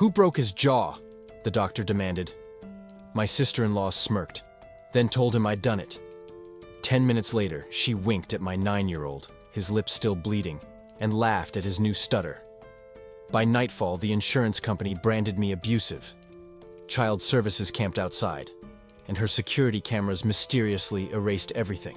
Who broke his jaw? The doctor demanded. My sister-in-law smirked, then told him I'd done it. 10 minutes later, she winked at my 9-year-old, his lips still bleeding, and laughed at his new stutter. By nightfall, the insurance company branded me abusive. Child services camped outside, and her security cameras mysteriously erased everything.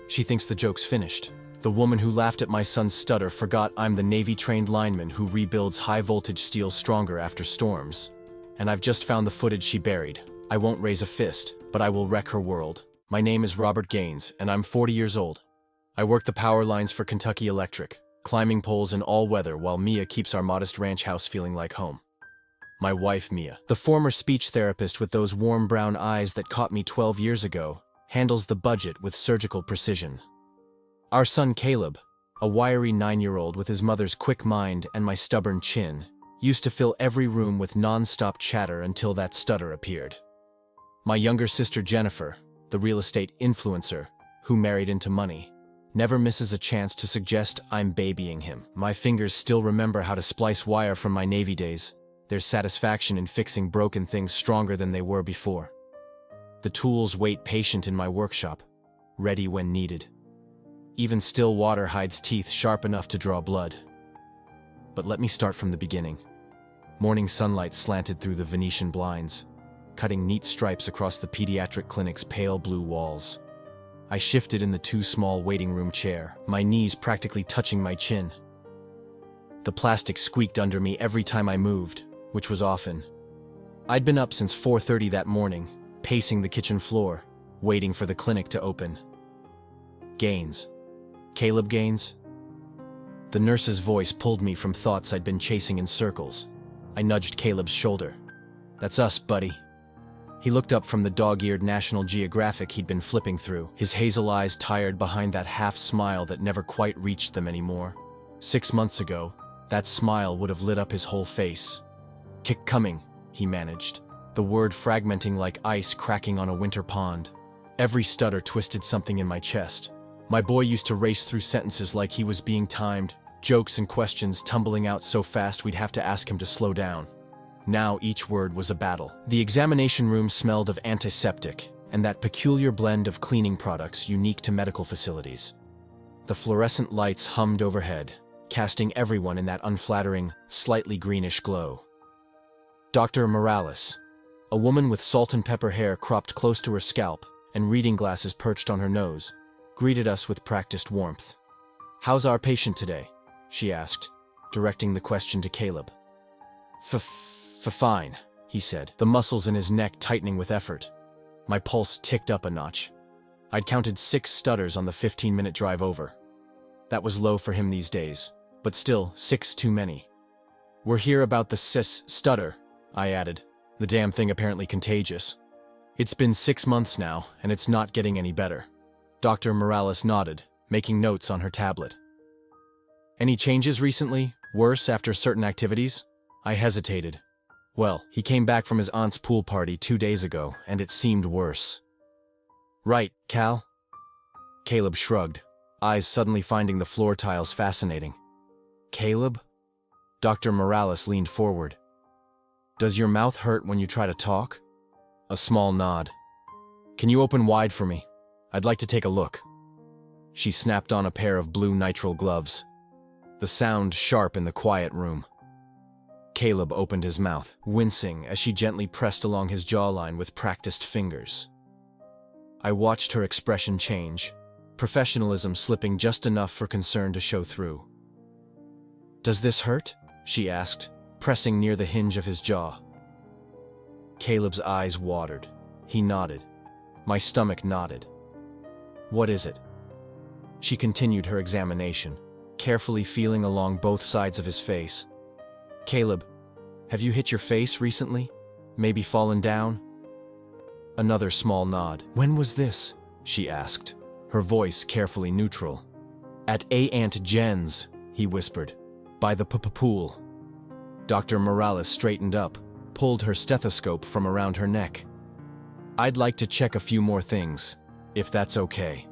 She thinks the joke's finished. The woman who laughed at my son's stutter forgot I'm the Navy-trained lineman who rebuilds high-voltage steel stronger after storms. And I've just found the footage she buried. I won't raise a fist, but I will wreck her world. My name is Robert Gaines, and I'm 40 years old. I work the power lines for Kentucky Electric, climbing poles in all weather while Mia keeps our modest ranch house feeling like home. My wife, Mia, the former speech therapist with those warm brown eyes that caught me 12 years ago, handles the budget with surgical precision. Our son Caleb, a wiry 9-year-old with his mother's quick mind and my stubborn chin, used to fill every room with non-stop chatter until that stutter appeared. My younger sister Jennifer, the real estate influencer who married into money, never misses a chance to suggest I'm babying him. My fingers still remember how to splice wire from my Navy days. There's satisfaction in fixing broken things stronger than they were before. The tools wait patient in my workshop, ready when needed. Even still water hides teeth sharp enough to draw blood. But let me start from the beginning. Morning sunlight slanted through the Venetian blinds, cutting neat stripes across the pediatric clinic's pale blue walls. I shifted in the too small waiting room chair, my knees practically touching my chin. The plastic squeaked under me every time I moved, which was often. I'd been up since 4:30 that morning, pacing the kitchen floor, waiting for the clinic to open. Gaines. Caleb Gaines? The nurse's voice pulled me from thoughts I'd been chasing in circles. I nudged Caleb's shoulder. That's us, buddy. He looked up from the dog-eared National Geographic he'd been flipping through, his hazel eyes tired behind that half-smile that never quite reached them anymore. 6 months ago, that smile would have lit up his whole face. Kick coming, he managed, the word fragmenting like ice cracking on a winter pond. Every stutter twisted something in my chest. My boy used to race through sentences like he was being timed, jokes and questions tumbling out so fast we'd have to ask him to slow down. Now each word was a battle. The examination room smelled of antiseptic and that peculiar blend of cleaning products unique to medical facilities. The fluorescent lights hummed overhead, casting everyone in that unflattering, slightly greenish glow. Dr. Morales, a woman with salt and pepper hair cropped close to her scalp and reading glasses perched on her nose, greeted us with practiced warmth. "How's our patient today?" she asked, directing the question to Caleb. Fine, he said, the muscles in his neck tightening with effort. My pulse ticked up a notch. I'd counted 6 stutters on the 15-minute drive over. That was low for him these days, but still 6 too many. "We're here about the stutter," I added, the damn thing apparently contagious. "It's been 6 months now, and it's not getting any better." Dr. Morales nodded, making notes on her tablet. "Any changes recently? Worse after certain activities?" I hesitated. Well, he came back from his aunt's pool party 2 days ago, and it seemed worse. "Right, Cal?" Caleb shrugged, eyes suddenly finding the floor tiles fascinating. "Caleb?" Dr. Morales leaned forward. "Does your mouth hurt when you try to talk?" A small nod. "Can you open wide for me? I'd like to take a look." She snapped on a pair of blue nitrile gloves. The sound sharp in the quiet room. Caleb opened his mouth, wincing as she gently pressed along his jawline with practiced fingers. I watched her expression change, professionalism slipping just enough for concern to show through. "Does this hurt?" she asked, pressing near the hinge of his jaw. Caleb's eyes watered. He nodded. My stomach nodded. "What is it?" She continued her examination, carefully feeling along both sides of his face. "Caleb, have you hit your face recently? Maybe fallen down?" Another small nod. "When was this?" she asked, her voice carefully neutral. "At Aunt Jen's," he whispered. "By the pool." Dr. Morales straightened up, pulled her stethoscope from around her neck. "I'd like to check a few more things, if that's okay."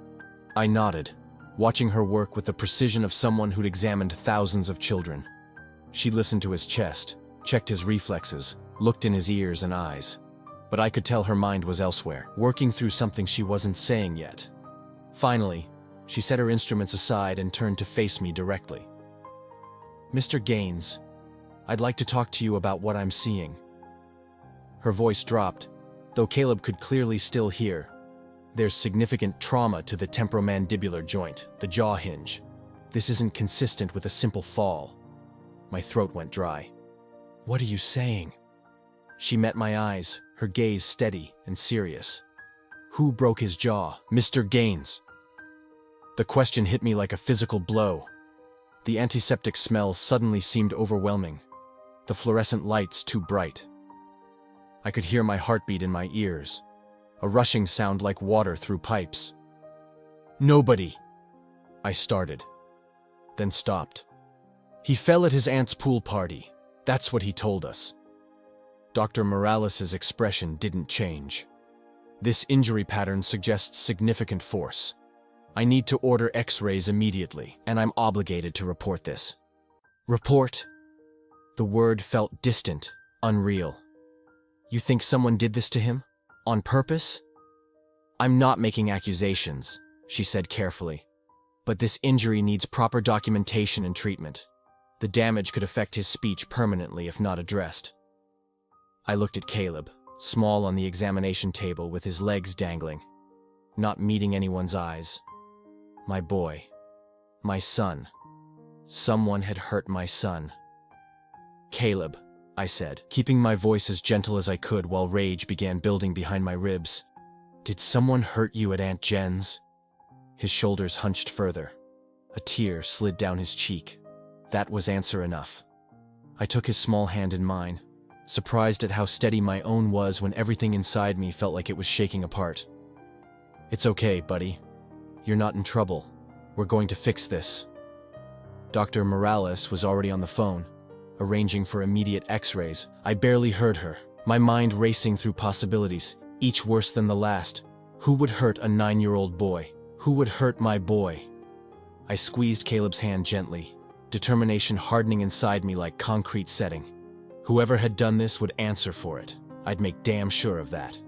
I nodded, watching her work with the precision of someone who'd examined thousands of children. She listened to his chest, checked his reflexes, looked in his ears and eyes. But I could tell her mind was elsewhere, working through something she wasn't saying yet. Finally, she set her instruments aside and turned to face me directly. "Mr. Gaines, I'd like to talk to you about what I'm seeing." Her voice dropped, though Caleb could clearly still hear. "There's significant trauma to the temporomandibular joint, the jaw hinge. This isn't consistent with a simple fall." My throat went dry. "What are you saying?" She met my eyes, her gaze steady and serious. "Who broke his jaw?" "Mr. Gaines." The question hit me like a physical blow. The antiseptic smell suddenly seemed overwhelming, the fluorescent lights too bright. I could hear my heartbeat in my ears, a rushing sound like water through pipes. "Nobody," I started, then stopped. "He fell at his aunt's pool party. That's what he told us." Dr. Morales' expression didn't change. "This injury pattern suggests significant force. I need to order X-rays immediately, and I'm obligated to report this." "Report?" The word felt distant, unreal. "You think someone did this to him? On purpose?" "I'm not making accusations," she said carefully. "But this injury needs proper documentation and treatment. The damage could affect his speech permanently if not addressed." I looked at Caleb, small on the examination table with his legs dangling, not meeting anyone's eyes. My boy. My son. Someone had hurt my son. "Caleb," I said, keeping my voice as gentle as I could while rage began building behind my ribs. "Did someone hurt you at Aunt Jen's?" His shoulders hunched further. A tear slid down his cheek. That was answer enough. I took his small hand in mine, surprised at how steady my own was when everything inside me felt like it was shaking apart. "It's okay, buddy. You're not in trouble. We're going to fix this." Dr. Morales was already on the phone, arranging for immediate X-rays. I barely heard her, my mind racing through possibilities, each worse than the last. Who would hurt a 9-year-old boy? Who would hurt my boy? I squeezed Caleb's hand gently, determination hardening inside me like concrete setting. Whoever had done this would answer for it. I'd make damn sure of that.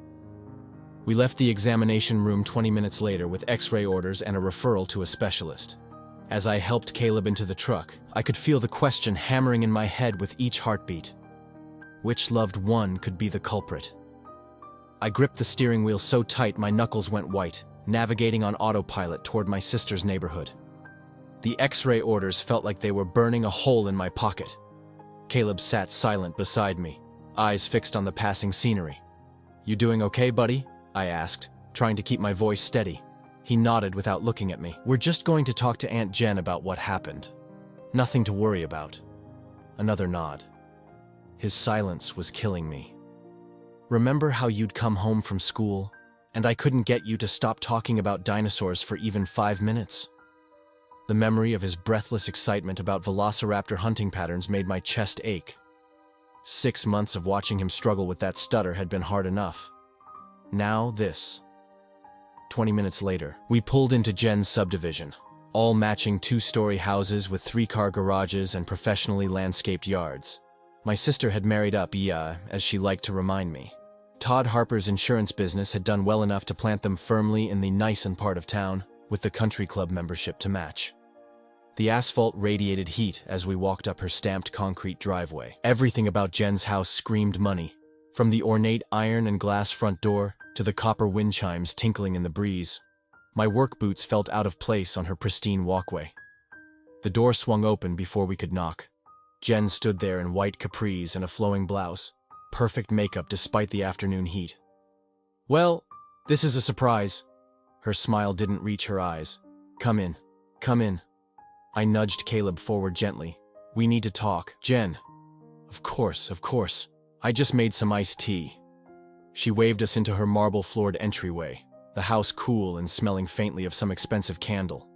We left the examination room 20 minutes later with X-ray orders and a referral to a specialist. As I helped Caleb into the truck, I could feel the question hammering in my head with each heartbeat. Which loved one could be the culprit? I gripped the steering wheel so tight my knuckles went white, navigating on autopilot toward my sister's neighborhood. The X-ray orders felt like they were burning a hole in my pocket. Caleb sat silent beside me, eyes fixed on the passing scenery. "You doing okay, buddy?" I asked, trying to keep my voice steady. He nodded without looking at me. "We're just going to talk to Aunt Jen about what happened. Nothing to worry about." Another nod. His silence was killing me. "Remember how you'd come home from school, and I couldn't get you to stop talking about dinosaurs for even 5 minutes?" The memory of his breathless excitement about velociraptor hunting patterns made my chest ache. 6 months of watching him struggle with that stutter had been hard enough. Now this. 20 minutes later, we pulled into Jen's subdivision, all matching 2-story houses with 3-car garages and professionally landscaped yards. My sister had married up, as she liked to remind me. Todd Harper's insurance business had done well enough to plant them firmly in the nice-and part of town, with the country club membership to match. The asphalt radiated heat as we walked up her stamped concrete driveway. Everything about Jen's house screamed money, from the ornate iron and glass front door to the copper wind chimes tinkling in the breeze. My work boots felt out of place on her pristine walkway. The door swung open before we could knock. Jen stood there in white capris and a flowing blouse, perfect makeup despite the afternoon heat. "Well, this is a surprise." Her smile didn't reach her eyes. Come in. Come in." I nudged Caleb forward gently. "We need to talk." "Jen." Of course. I just made some iced tea." She waved us into her marble-floored entryway, the house cool and smelling faintly of some expensive candle.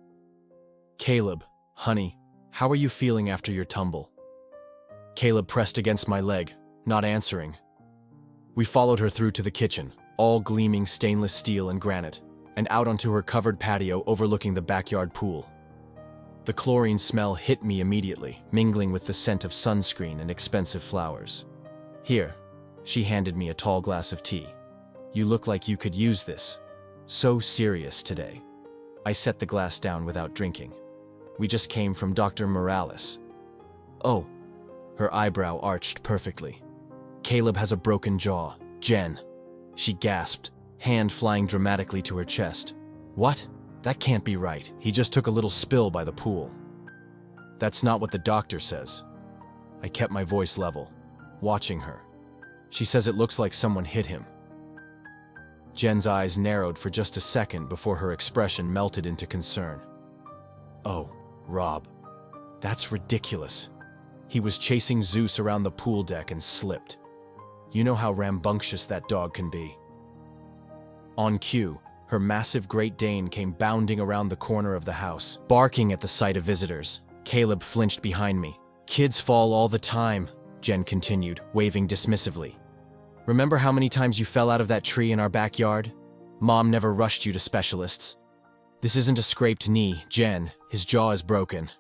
"Caleb, honey, how are you feeling after your tumble?" Caleb pressed against my leg, not answering. We followed her through to the kitchen, all gleaming stainless steel and granite, and out onto her covered patio overlooking the backyard pool. The chlorine smell hit me immediately, mingling with the scent of sunscreen and expensive flowers. Here, she handed me a tall glass of tea. You look like you could use this. So serious today. I set the glass down without drinking. We just came from Dr. Morales. Oh, her eyebrow arched perfectly. Caleb has a broken jaw. Jen. She gasped, hand flying dramatically to her chest. What? That can't be right. He just took a little spill by the pool. That's not what the doctor says. I kept my voice level, watching her. She says it looks like someone hit him. Jen's eyes narrowed for just a second before her expression melted into concern. Oh, Rob. That's ridiculous. He was chasing Zeus around the pool deck and slipped. You know how rambunctious that dog can be. On cue, her massive Great Dane came bounding around the corner of the house, barking at the sight of visitors. Caleb flinched behind me. Kids fall all the time, Jen continued, waving dismissively. Remember how many times you fell out of that tree in our backyard? Mom never rushed you to specialists. This isn't a scraped knee, Jen. His jaw is broken.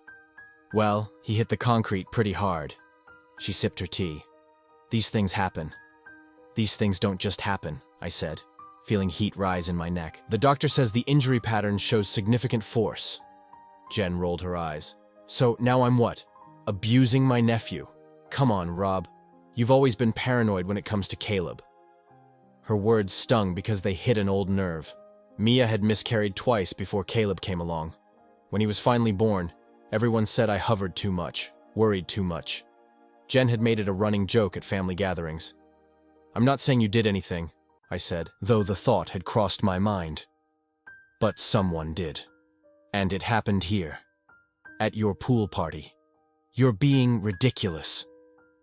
Well, he hit the concrete pretty hard. She sipped her tea. These things happen. These things don't just happen, I said, feeling heat rise in my neck. The doctor says the injury pattern shows significant force. Jen rolled her eyes. So now I'm what? Abusing my nephew? Come on, Rob. You've always been paranoid when it comes to Caleb. Her words stung because they hit an old nerve. Mia had miscarried twice before Caleb came along. When he was finally born, everyone said I hovered too much, worried too much. Jen had made it a running joke at family gatherings. I'm not saying you did anything, I said, though the thought had crossed my mind. But someone did. And it happened here. At your pool party. You're being ridiculous.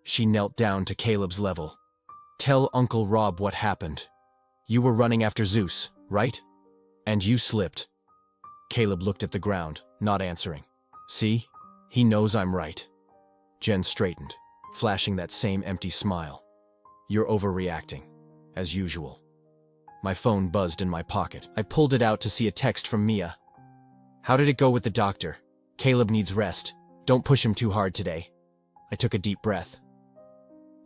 She knelt down to Caleb's level. Tell Uncle Rob what happened. You were running after Zeus, right? And you slipped. Caleb looked at the ground, not answering. See? He knows I'm right. Jen straightened, flashing that same empty smile. You're overreacting, as usual. My phone buzzed in my pocket. I pulled it out to see a text from Mia. How did it go with the doctor? Caleb needs rest. Don't push him too hard today. I took a deep breath.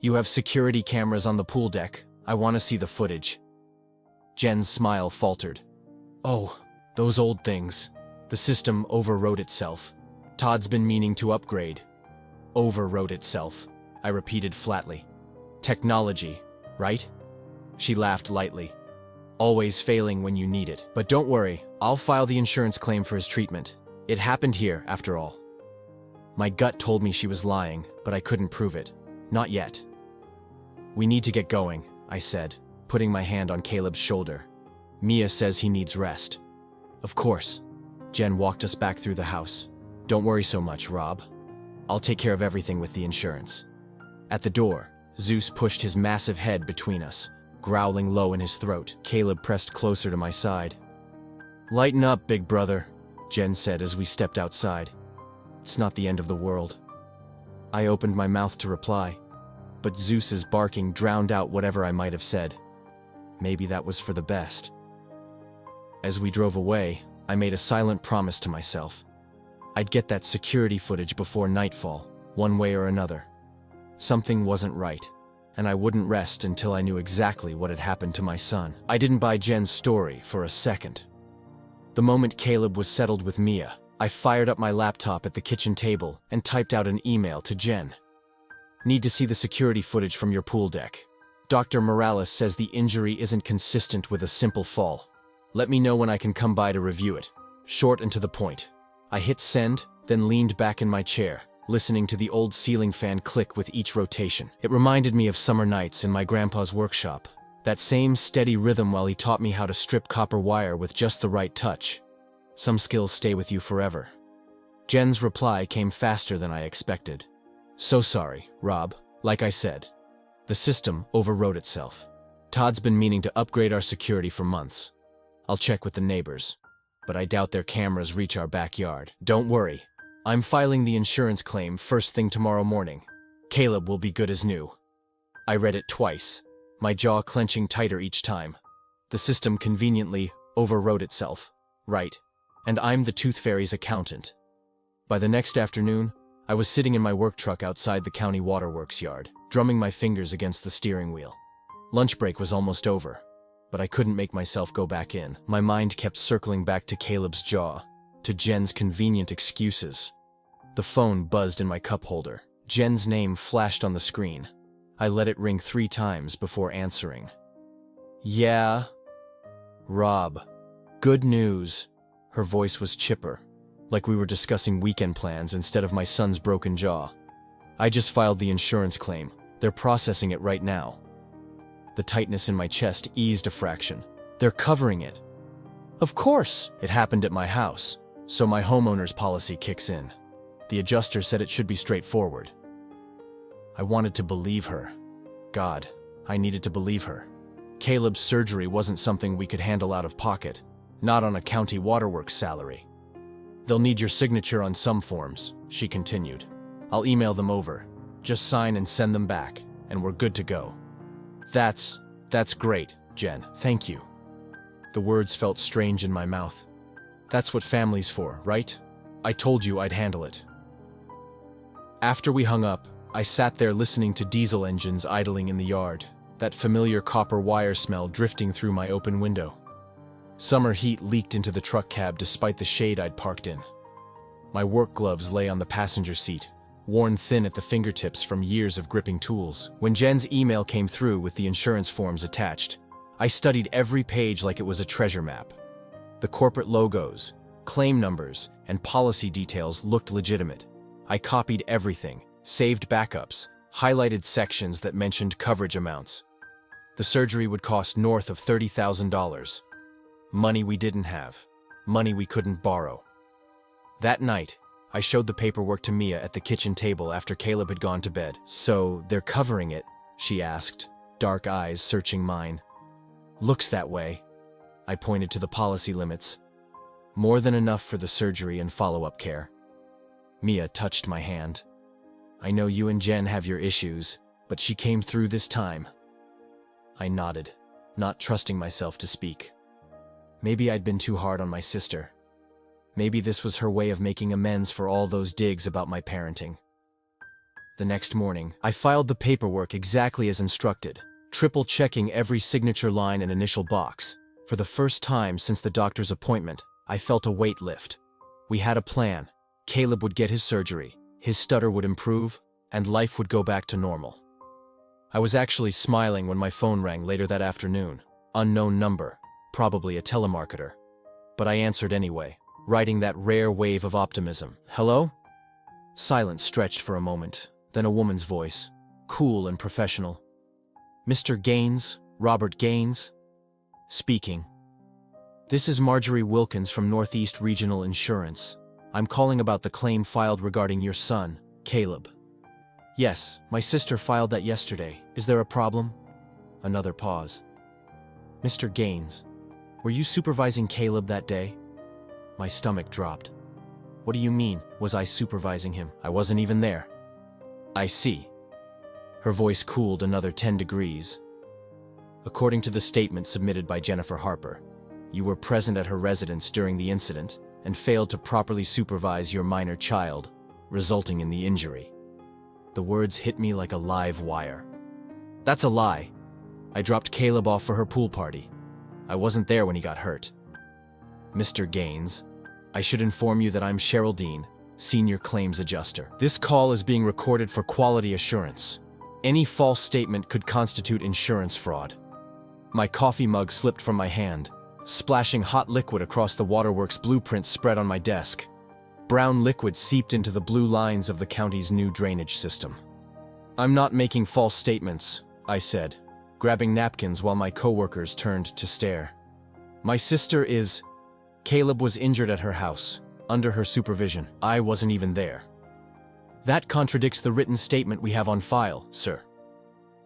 You have security cameras on the pool deck. I want to see the footage. Jen's smile faltered. Oh, those old things. The system overrode itself. Todd's been meaning to upgrade. Overrode itself, I repeated flatly. Technology, right? She laughed lightly. Always failing when you need it. But don't worry, I'll file the insurance claim for his treatment. It happened here, after all. My gut told me she was lying, but I couldn't prove it. Not yet. We need to get going, I said, putting my hand on Caleb's shoulder. Mia says he needs rest. Of course. Jen walked us back through the house. Don't worry so much, Rob. I'll take care of everything with the insurance. At the door, Zeus pushed his massive head between us, growling low in his throat. Caleb pressed closer to my side. Lighten up, big brother, Jen said as we stepped outside. It's not the end of the world. I opened my mouth to reply, but Zeus's barking drowned out whatever I might have said. Maybe that was for the best. As we drove away, I made a silent promise to myself. I'd get that security footage before nightfall, one way or another. Something wasn't right, and I wouldn't rest until I knew exactly what had happened to my son. I didn't buy Jen's story for a second. The moment Caleb was settled with Mia, I fired up my laptop at the kitchen table and typed out an email to Jen. Need to see the security footage from your pool deck. Dr. Morales says the injury isn't consistent with a simple fall. Let me know when I can come by to review it. Short and to the point. I hit send, then leaned back in my chair, listening to the old ceiling fan click with each rotation. It reminded me of summer nights in my grandpa's workshop. That same steady rhythm while he taught me how to strip copper wire with just the right touch. Some skills stay with you forever. Jen's reply came faster than I expected. So sorry, Rob. Like I said, the system overrode itself. Todd's been meaning to upgrade our security for months. I'll check with the neighbors, but I doubt their cameras reach our backyard. Don't worry. I'm filing the insurance claim first thing tomorrow morning. Caleb will be good as new. I read it twice, my jaw clenching tighter each time. The system conveniently overrode itself. Right. And I'm the Tooth Fairy's accountant. By the next afternoon, I was sitting in my work truck outside the county waterworks yard, drumming my fingers against the steering wheel. Lunch break was almost over, but I couldn't make myself go back in. My mind kept circling back to Caleb's jaw, to Jen's convenient excuses. The phone buzzed in my cup holder. Jen's name flashed on the screen. I let it ring 3 times before answering. Yeah? Rob. Good news. Her voice was chipper, like we were discussing weekend plans instead of my son's broken jaw. I just filed the insurance claim. They're processing it right now. The tightness in my chest eased a fraction. They're covering it. Of course! It happened at my house, so my homeowner's policy kicks in. The adjuster said it should be straightforward. I wanted to believe her. God, I needed to believe her. Caleb's surgery wasn't something we could handle out of pocket, not on a county waterworks salary. They'll need your signature on some forms, she continued. I'll email them over. Just sign and send them back, and we're good to go. That's great, Jen. Thank you. The words felt strange in my mouth. That's what family's for, right? I told you I'd handle it. After we hung up, I sat there listening to diesel engines idling in the yard, that familiar copper wire smell drifting through my open window. Summer heat leaked into the truck cab despite the shade I'd parked in. My work gloves lay on the passenger seat, worn thin at the fingertips from years of gripping tools. When Jen's email came through with the insurance forms attached, I studied every page like it was a treasure map. The corporate logos, claim numbers, and policy details looked legitimate. I copied everything, saved backups, highlighted sections that mentioned coverage amounts. The surgery would cost north of $30,000. Money we didn't have. Money we couldn't borrow. That night, I showed the paperwork to Mia at the kitchen table after Caleb had gone to bed. So, they're covering it? She asked, dark eyes searching mine. Looks that way. I pointed to the policy limits. More than enough for the surgery and follow-up care. Mia touched my hand. I know you and Jen have your issues, but she came through this time. I nodded, not trusting myself to speak. Maybe I'd been too hard on my sister. Maybe this was her way of making amends for all those digs about my parenting. The next morning, I filed the paperwork exactly as instructed, triple-checking every signature line and initial box. For the first time since the doctor's appointment, I felt a weight lift. We had a plan. Caleb would get his surgery, his stutter would improve, and life would go back to normal. I was actually smiling when my phone rang later that afternoon. Unknown number, probably a telemarketer. But I answered anyway, riding that rare wave of optimism. Hello? Silence stretched for a moment, then a woman's voice, cool and professional. Mr. Gaines, Robert Gaines? Speaking. This is Marjorie Wilkins from Northeast Regional Insurance. I'm calling about the claim filed regarding your son, Caleb. Yes, my sister filed that yesterday. Is there a problem? Another pause. Mr. Gaines, were you supervising Caleb that day? My stomach dropped. What do you mean, was I supervising him? I wasn't even there. I see. Her voice cooled another 10 degrees. According to the statement submitted by Jennifer Harper, you were present at her residence during the incident and failed to properly supervise your minor child, resulting in the injury. The words hit me like a live wire. That's a lie. I dropped Caleb off for her pool party. I wasn't there when he got hurt. Mr. Gaines, I should inform you that I'm Cheryl Dean, Senior Claims Adjuster. This call is being recorded for quality assurance. Any false statement could constitute insurance fraud. My coffee mug slipped from my hand, splashing hot liquid across the waterworks blueprints spread on my desk. Brown liquid seeped into the blue lines of the county's new drainage system. I'm not making false statements, I said, grabbing napkins while my coworkers turned to stare. My sister is... Caleb was injured at her house, under her supervision. I wasn't even there. That contradicts the written statement we have on file, sir.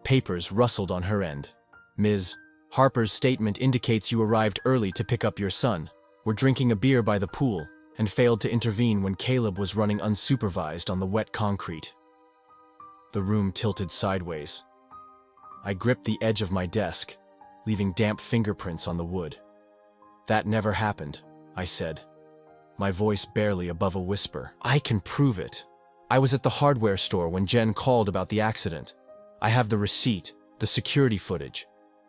Papers rustled on her end. Ms. Harper's statement indicates you arrived early to pick up your son, were drinking a beer by the pool, and failed to intervene when Caleb was running unsupervised on the wet concrete. The room tilted sideways. I gripped the edge of my desk, leaving damp fingerprints on the wood. That never happened, I said. my voice barely above a whisper. I can prove it. I was at the hardware store when Jen called about the accident. I have the receipt, the security footage.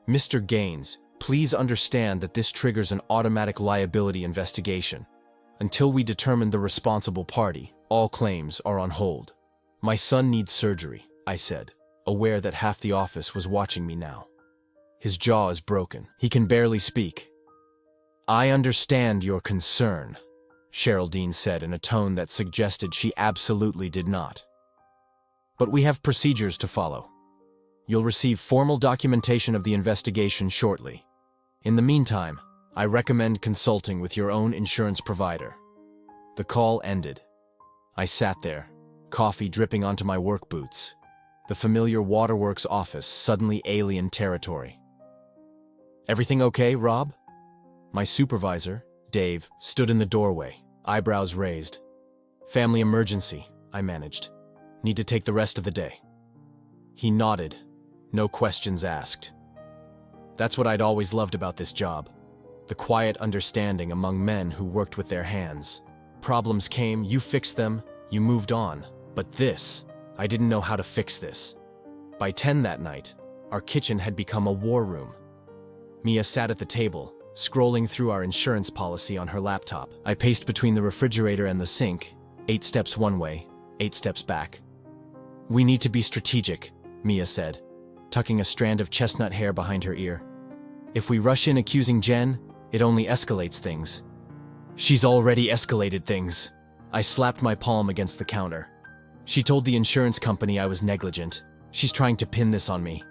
Mr. Gaines, please understand that this triggers an automatic liability investigation. Until we determine the responsible party, all claims are on hold. My son needs surgery, I said, aware that half the office was watching me now. His jaw is broken. He can barely speak. I understand your concern, Geraldine said in a tone that suggested she absolutely did not. But we have procedures to follow. You'll receive formal documentation of the investigation shortly. In the meantime, I recommend consulting with your own insurance provider. The call ended. I sat there, coffee dripping onto my work boots. The familiar waterworks office, suddenly alien territory. Everything okay, Rob? My supervisor, Dave, stood in the doorway, eyebrows raised. Family emergency, I managed. Need to take the rest of the day. He nodded, no questions asked. That's what I'd always loved about this job. The quiet understanding among men who worked with their hands. Problems came, you fixed them, you moved on. But this, I didn't know how to fix this. By 10 that night, our kitchen had become a war room. Mia sat at the table, scrolling through our insurance policy on her laptop. I paced between the refrigerator and the sink, 8 steps one way, 8 steps back. We need to be strategic, Mia said, tucking a strand of chestnut hair behind her ear. If we rush in accusing Jen, it only escalates things. She's already escalated things. I slapped my palm against the counter. She told the insurance company I was negligent. She's trying to pin this on me.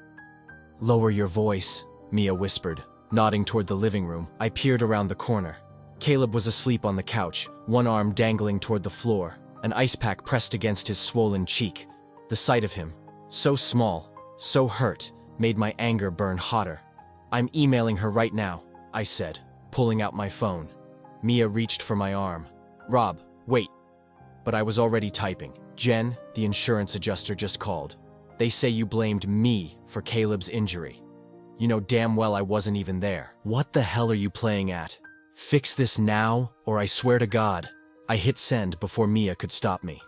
Lower your voice, Mia whispered, nodding toward the living room. I peered around the corner. Caleb was asleep on the couch, one arm dangling toward the floor, an ice pack pressed against his swollen cheek. The sight of him, so small, so hurt, made my anger burn hotter. I'm emailing her right now, I said, pulling out my phone. Mia reached for my arm. Rob, wait. But I was already typing. Jen, the insurance adjuster just called. They say you blamed me for Caleb's injury. You know damn well I wasn't even there. What the hell are you playing at? Fix this now, or I swear to God. I hit send before Mia could stop me.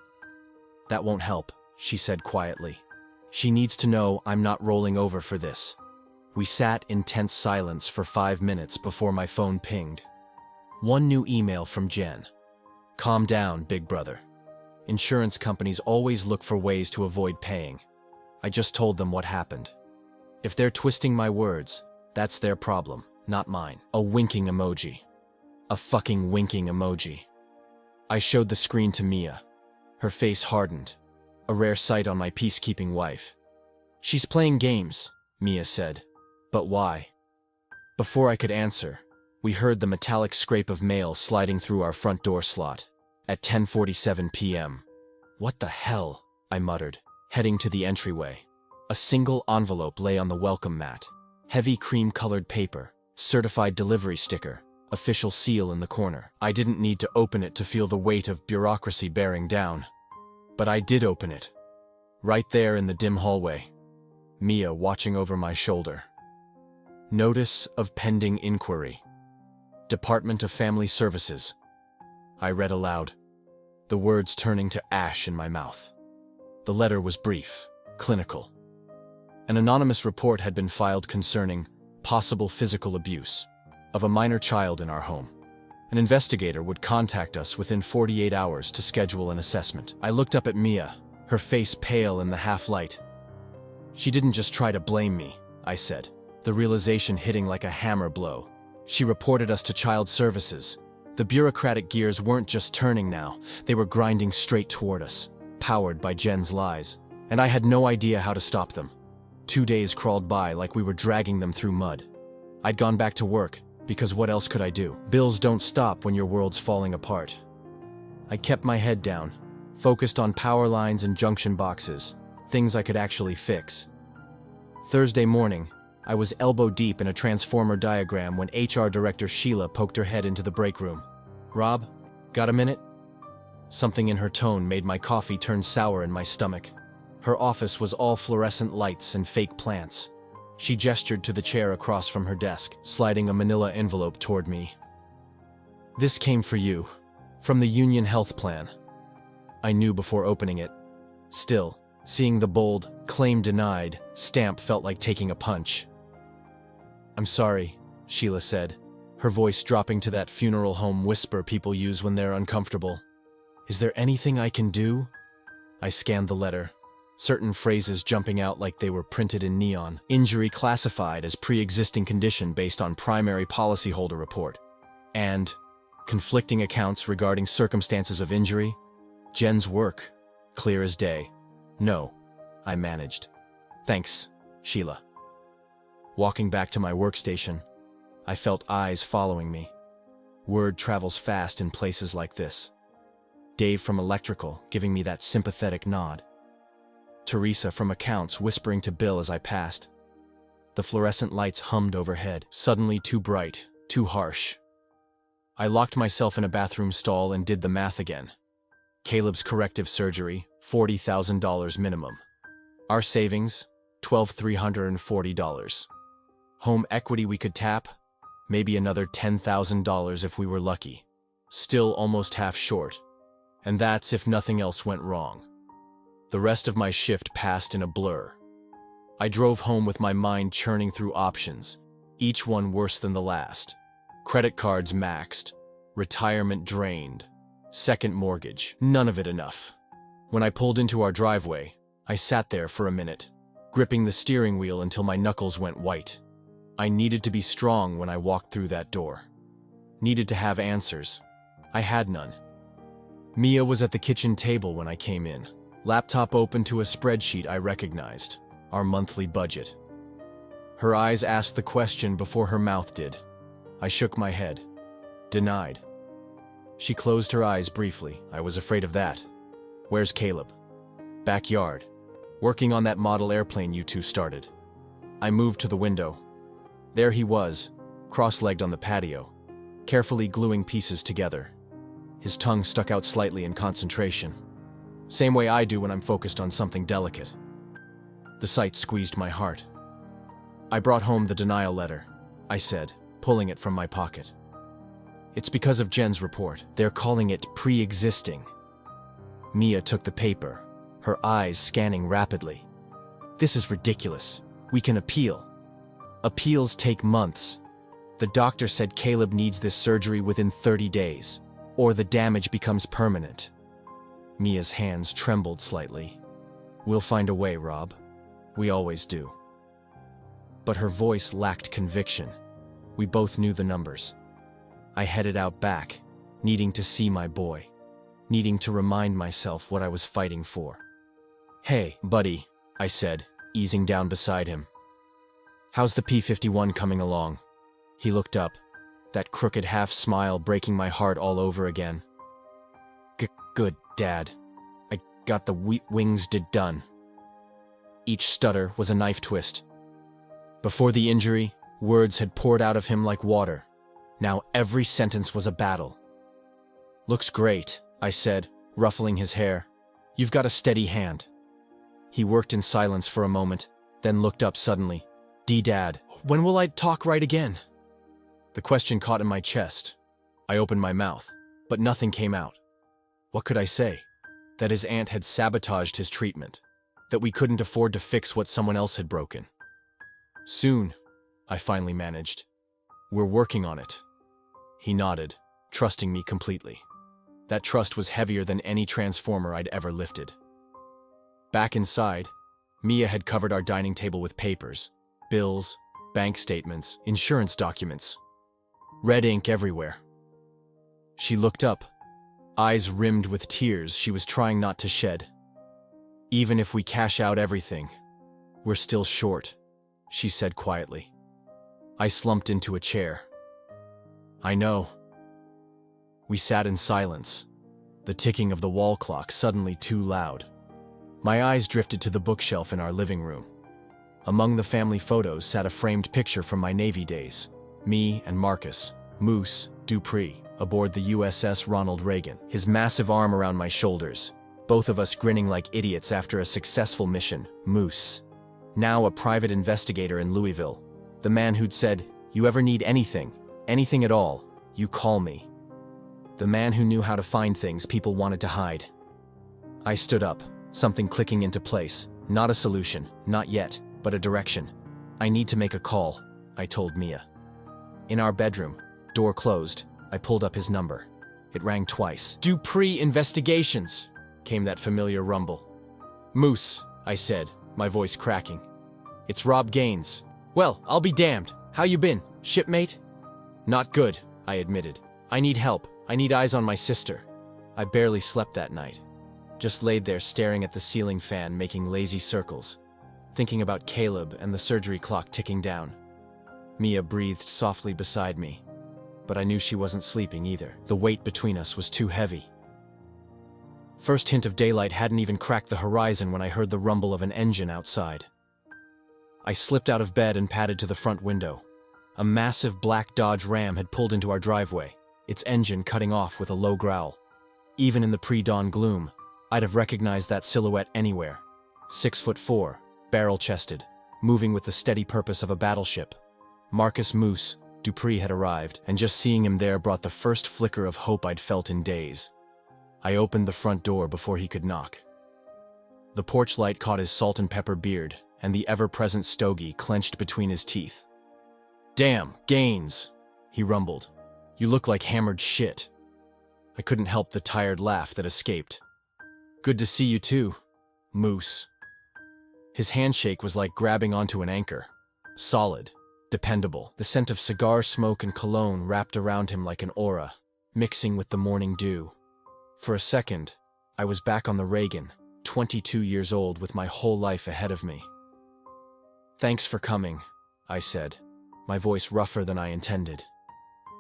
That won't help, she said quietly. She needs to know I'm not rolling over for this. We sat in tense silence for 5 minutes before my phone pinged. One new email from Jen. Calm down, big brother. Insurance companies always look for ways to avoid paying. I just told them what happened. If they're twisting my words, that's their problem, not mine. A winking emoji. A fucking winking emoji. I showed the screen to Mia. Her face hardened. A rare sight on my peacekeeping wife. She's playing games, Mia said. But why? Before I could answer, we heard the metallic scrape of mail sliding through our front door slot. At 10:47 p.m. What the hell? I muttered, heading to the entryway. A single envelope lay on the welcome mat. Heavy cream-colored paper, certified delivery sticker, official seal in the corner. I didn't need to open it to feel the weight of bureaucracy bearing down. But I did open it. Right there in the dim hallway. Mia watching over my shoulder. Notice of pending inquiry. Department of Family Services. I read aloud, the words turning to ash in my mouth. The letter was brief, clinical. An anonymous report had been filed concerning possible physical abuse of a minor child in our home. An investigator would contact us within 48 hours to schedule an assessment. I looked up at Mia, her face pale in the half-light. She didn't just try to blame me, I said, the realization hitting like a hammer blow. She reported us to Child Services. The bureaucratic gears weren't just turning now, they were grinding straight toward us, powered by Jen's lies. And I had no idea how to stop them. 2 days crawled by like we were dragging them through mud. I'd gone back to work, because what else could I do? Bills don't stop when your world's falling apart. I kept my head down, focused on power lines and junction boxes, things I could actually fix. Thursday morning, I was elbow deep in a transformer diagram when HR Director Sheila poked her head into the break room. Rob, got a minute? Something in her tone made my coffee turn sour in my stomach. Her office was all fluorescent lights and fake plants. She gestured to the chair across from her desk, sliding a manila envelope toward me. This came for you, From the Union Health Plan. I knew before opening it. Still, seeing the bold, claim denied, stamp felt like taking a punch. "I'm sorry," Sheila said, her voice dropping to that funeral home whisper people use when they're uncomfortable. "Is there anything I can do?" I scanned the letter, certain phrases jumping out like they were printed in neon. Injury classified as pre-existing condition based on primary policyholder report. And conflicting accounts regarding circumstances of injury. Jen's work, clear as day. "No," I managed. "Thanks, Sheila." Walking back to my workstation, I felt eyes following me. Word travels fast in places like this. Dave from Electrical giving me that sympathetic nod. Teresa from Accounts whispering to Bill as I passed. The fluorescent lights hummed overhead, suddenly too bright, too harsh. I locked myself in a bathroom stall and did the math again. Caleb's corrective surgery, $40,000 minimum. Our savings, $12,340. Home equity we could tap, maybe another $10,000 if we were lucky. Still almost half short. And that's if nothing else went wrong. The rest of my shift passed in a blur. I drove home with my mind churning through options, each one worse than the last. Credit cards maxed, retirement drained, second mortgage, none of it enough. When I pulled into our driveway, I sat there for a minute, gripping the steering wheel until my knuckles went white. I needed to be strong when I walked through that door. Needed to have answers. I had none. Mia was at the kitchen table when I came in, laptop open to a spreadsheet I recognized, our monthly budget. Her eyes asked the question before her mouth did. I shook my head. Denied. She closed her eyes briefly. I was afraid of that. "Where's Caleb?" "Backyard. Working on that model airplane you two started." I moved to the window. There he was, cross-legged on the patio, carefully gluing pieces together. His tongue stuck out slightly in concentration. Same way I do when I'm focused on something delicate. The sight squeezed my heart. "I brought home the denial letter," I said, pulling it from my pocket. "It's because of Jen's report. They're calling it pre-existing." Mia took the paper, her eyes scanning rapidly. "This is ridiculous. We can appeal." "Appeals take months. The doctor said Caleb needs this surgery within 30 days, or the damage becomes permanent." Mia's hands trembled slightly. "We'll find a way, Rob. We always do." But her voice lacked conviction. We both knew the numbers. I headed out back, needing to see my boy, needing to remind myself what I was fighting for. "Hey, buddy," I said, easing down beside him. "How's the P-51 coming along?" He looked up, that crooked half-smile breaking my heart all over again. Good, Dad. I got the wings done." Each stutter was a knife twist. Before the injury, words had poured out of him like water. Now every sentence was a battle. "Looks great," I said, ruffling his hair. "You've got a steady hand." He worked in silence for a moment, then looked up suddenly. "Dad, when will I talk right again?" The question caught in my chest. I opened my mouth, but nothing came out. What could I say? That his aunt had sabotaged his treatment. That we couldn't afford to fix what someone else had broken. "Soon," I finally managed. "We're working on it." He nodded, trusting me completely. That trust was heavier than any transformer I'd ever lifted. Back inside, Mia had covered our dining table with papers, bills, bank statements, insurance documents. Red ink everywhere. She looked up, eyes rimmed with tears she was trying not to shed. "Even if we cash out everything, we're still short," she said quietly. I slumped into a chair. "I know." We sat in silence, the ticking of the wall clock suddenly too loud. My eyes drifted to the bookshelf in our living room. Among the family photos sat a framed picture from my Navy days. Me and Marcus, Moose, Dupree, aboard the USS Ronald Reagan, his massive arm around my shoulders, both of us grinning like idiots after a successful mission. Moose, now a private investigator in Louisville, the man who'd said, "You ever need anything at all, you call me." The man who knew how to find things people wanted to hide. I stood up, something clicking into place. Not a solution, not yet, but a direction. I need to make a call, I told Mia. In our bedroom, door closed, I pulled up his number. It rang twice. Dupree Investigations, came that familiar rumble. Moose, I said, my voice cracking. It's Rob Gaines. Well, I'll be damned. How you been, shipmate? Not good, I admitted. I need help. I need eyes on my sister. I barely slept that night. Just laid there staring at the ceiling fan making lazy circles, thinking about Caleb and the surgery clock ticking down. Mia breathed softly beside me, but I knew she wasn't sleeping either. The weight between us was too heavy. First hint of daylight hadn't even cracked the horizon when I heard the rumble of an engine outside. I slipped out of bed and padded to the front window. A massive black Dodge Ram had pulled into our driveway, its engine cutting off with a low growl. Even in the pre-dawn gloom, I'd have recognized that silhouette anywhere. 6'4", barrel-chested, moving with the steady purpose of a battleship. Marcus Moose, Dupree had arrived, and just seeing him there brought the first flicker of hope I'd felt in days. I opened the front door before he could knock. The porch light caught his salt and pepper beard, and the ever-present stogie clenched between his teeth. "Damn, Gaines," he rumbled. "You look like hammered shit." I couldn't help the tired laugh that escaped. "Good to see you too, Moose." His handshake was like grabbing onto an anchor. Solid, dependable. The scent of cigar smoke and cologne wrapped around him like an aura, mixing with the morning dew. For a second, I was back on the Reagan, 22 years old with my whole life ahead of me. "Thanks for coming," I said, my voice rougher than I intended.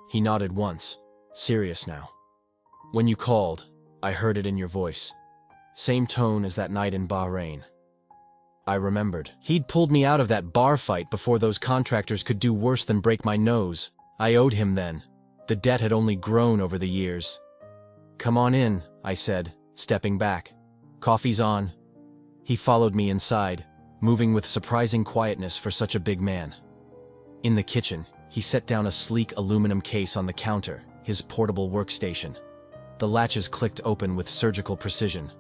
He nodded once, serious now. "When you called, I heard it in your voice. Same tone as that night in Bahrain." I remembered. He'd pulled me out of that bar fight before those contractors could do worse than break my nose. I owed him then. The debt had only grown over the years. "Come on in," I said, stepping back. "Coffee's on." He followed me inside, moving with surprising quietness for such a big man. In the kitchen, he set down a sleek aluminum case on the counter, his portable workstation. The latches clicked open with surgical precision.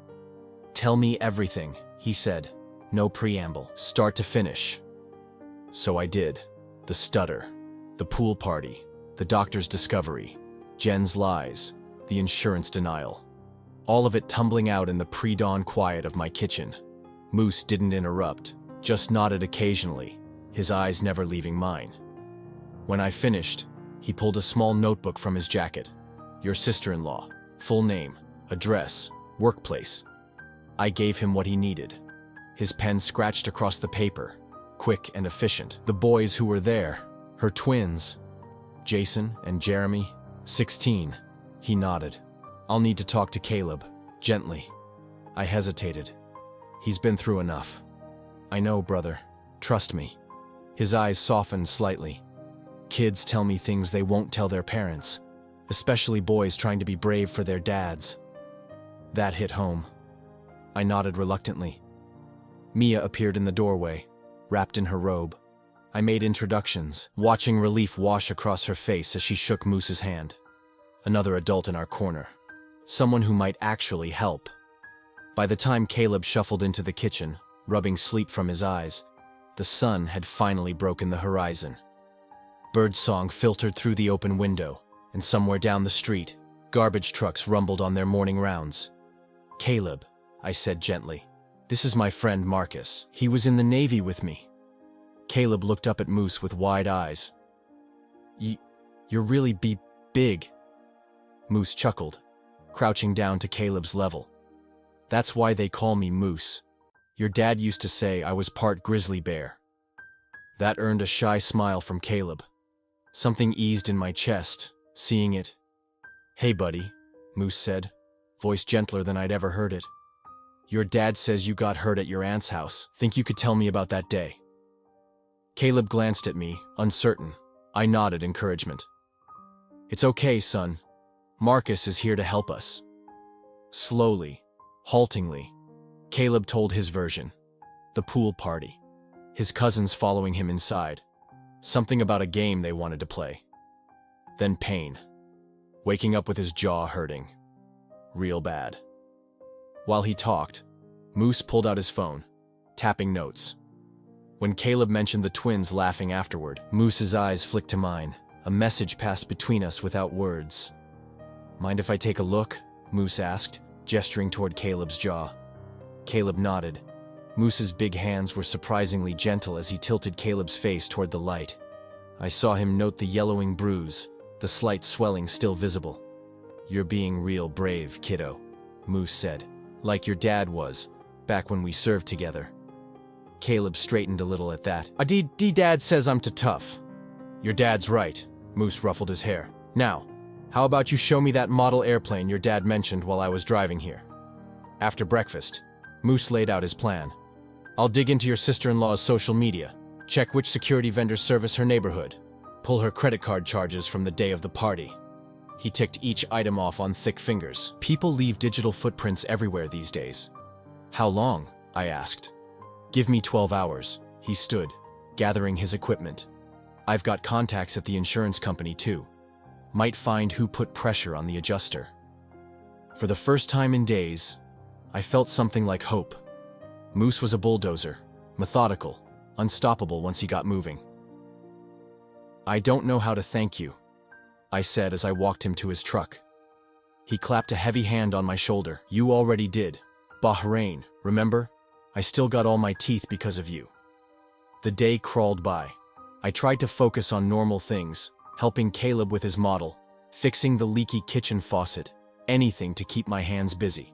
"Tell me everything," he said. No preamble, start to finish. So I did. The stutter, the pool party, the doctor's discovery, Jen's lies, the insurance denial. All of it tumbling out in the pre-dawn quiet of my kitchen. Moose didn't interrupt, just nodded occasionally, his eyes never leaving mine. When I finished, he pulled a small notebook from his jacket. "Your sister-in-law, full name, address, workplace." I gave him what he needed. His pen scratched across the paper, quick and efficient. The boys who were there, her twins, Jason and Jeremy, 16. He nodded. "I'll need to talk to Caleb, gently." I hesitated. "He's been through enough." "I know, brother. Trust me." His eyes softened slightly. "Kids tell me things they won't tell their parents, especially boys trying to be brave for their dads." That hit home. I nodded reluctantly. Mia appeared in the doorway, wrapped in her robe. I made introductions, watching relief wash across her face as she shook Moose's hand. Another adult in our corner. Someone who might actually help. By the time Caleb shuffled into the kitchen, rubbing sleep from his eyes, the sun had finally broken the horizon. Birdsong filtered through the open window, and somewhere down the street, garbage trucks rumbled on their morning rounds. "Caleb," I said gently. "This is my friend Marcus. He was in the Navy with me." Caleb looked up at Moose with wide eyes. You're really big." Moose chuckled, crouching down to Caleb's level. "That's why they call me Moose. Your dad used to say I was part grizzly bear." That earned a shy smile from Caleb. Something eased in my chest, seeing it. "Hey, buddy," Moose said, voice gentler than I'd ever heard it. "Your dad says you got hurt at your aunt's house. Think you could tell me about that day?" Caleb glanced at me, uncertain. I nodded encouragement. "It's okay, son. Marcus is here to help us." Slowly, haltingly, Caleb told his version. The pool party. His cousins following him inside. Something about a game they wanted to play. Then pain. waking up with his jaw hurting. Real bad. While he talked, Moose pulled out his phone, tapping notes. When Caleb mentioned the twins laughing afterward, Moose's eyes flicked to mine. A message passed between us without words. "Mind if I take a look?" Moose asked, gesturing toward Caleb's jaw. Caleb nodded. Moose's big hands were surprisingly gentle as he tilted Caleb's face toward the light. I saw him note the yellowing bruise, the slight swelling still visible. "You're being real brave, kiddo," Moose said. "Like your dad was, back when we served together." Caleb straightened a little at that. Dad says I'm too tough." "Your dad's right," Moose ruffled his hair. "Now, how about you show me that model airplane your dad mentioned while I was driving here?" After breakfast, Moose laid out his plan. "I'll dig into your sister-in-law's social media, check which security vendors service her neighborhood, pull her credit card charges from the day of the party." He ticked each item off on thick fingers. People leave digital footprints everywhere these days. "How long?" I asked. "Give me 12 hours, he stood, gathering his equipment. "I've got contacts at the insurance company too. Might find who put pressure on the adjuster." For the first time in days, I felt something like hope. Moose was a bulldozer, methodical, unstoppable once he got moving. "I don't know how to thank you," I said as I walked him to his truck. He clapped a heavy hand on my shoulder. "You already did. Bahrain, remember? I still got all my teeth because of you." The day crawled by. I tried to focus on normal things, helping Caleb with his model, fixing the leaky kitchen faucet, anything to keep my hands busy.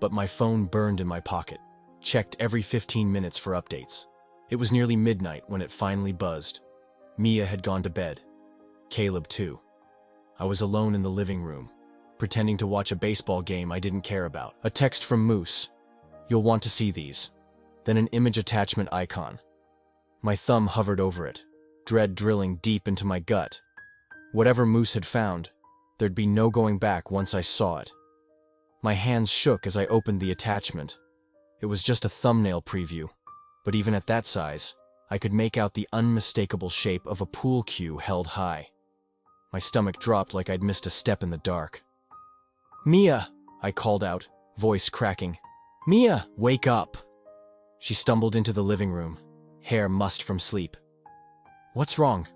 But my phone burned in my pocket. Checked every 15 minutes for updates. It was nearly midnight when it finally buzzed. Mia had gone to bed. Caleb too. I was alone in the living room, pretending to watch a baseball game I didn't care about. A text from Moose. "You'll want to see these." Then an image attachment icon. My thumb hovered over it, dread drilling deep into my gut. Whatever Moose had found, there'd be no going back once I saw it. My hands shook as I opened the attachment. It was just a thumbnail preview, but even at that size, I could make out the unmistakable shape of a pool cue held high. My stomach dropped like I'd missed a step in the dark. "Mia!" I called out, voice cracking. "Mia, wake up!" She stumbled into the living room, hair mussed from sleep. "What's wrong?"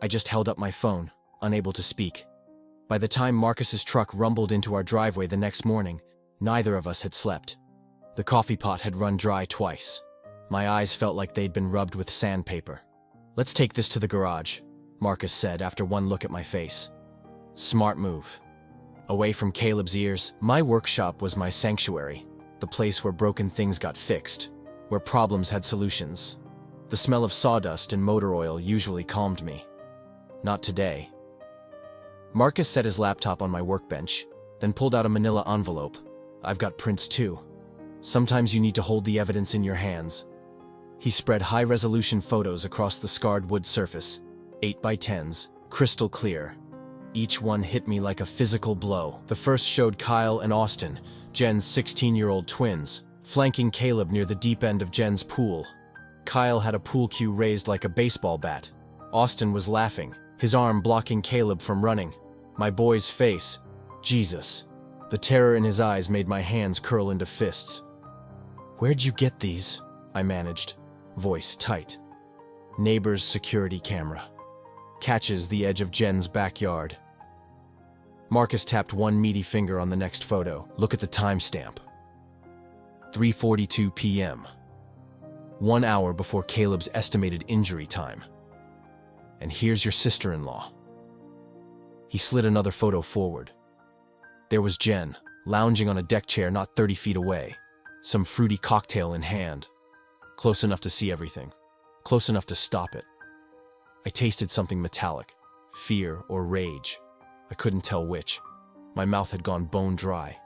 I just held up my phone, unable to speak. By the time Marcus's truck rumbled into our driveway the next morning, neither of us had slept. The coffee pot had run dry twice. My eyes felt like they'd been rubbed with sandpaper. "Let's take this to the garage," Marcus said after one look at my face. Smart move. Away from Caleb's ears, my workshop was my sanctuary, the place where broken things got fixed, where problems had solutions. The smell of sawdust and motor oil usually calmed me. Not today. Marcus set his laptop on my workbench, then pulled out a manila envelope. "I've got prints too. Sometimes you need to hold the evidence in your hands." He spread high-resolution photos across the scarred wood surface, 8x10s, crystal clear. Each one hit me like a physical blow. The first showed Kyle and Austin, Jen's 16-year-old twins, flanking Caleb near the deep end of Jen's pool. Kyle had a pool cue raised like a baseball bat. Austin was laughing, his arm blocking Caleb from running. My boy's face. Jesus. The terror in his eyes made my hands curl into fists. "Where'd you get these?" I managed, voice tight. "Neighbor's security camera. Catches the edge of Jen's backyard." Marcus tapped one meaty finger on the next photo. "Look at the timestamp. 3:42 p.m. 1 hour before Caleb's estimated injury time. And here's your sister-in-law." He slid another photo forward. There was Jen, lounging on a deck chair not 30 feet away, some fruity cocktail in hand. Close enough to see everything. Close enough to stop it. I tasted something metallic, fear or rage. I couldn't tell which. My mouth had gone bone dry.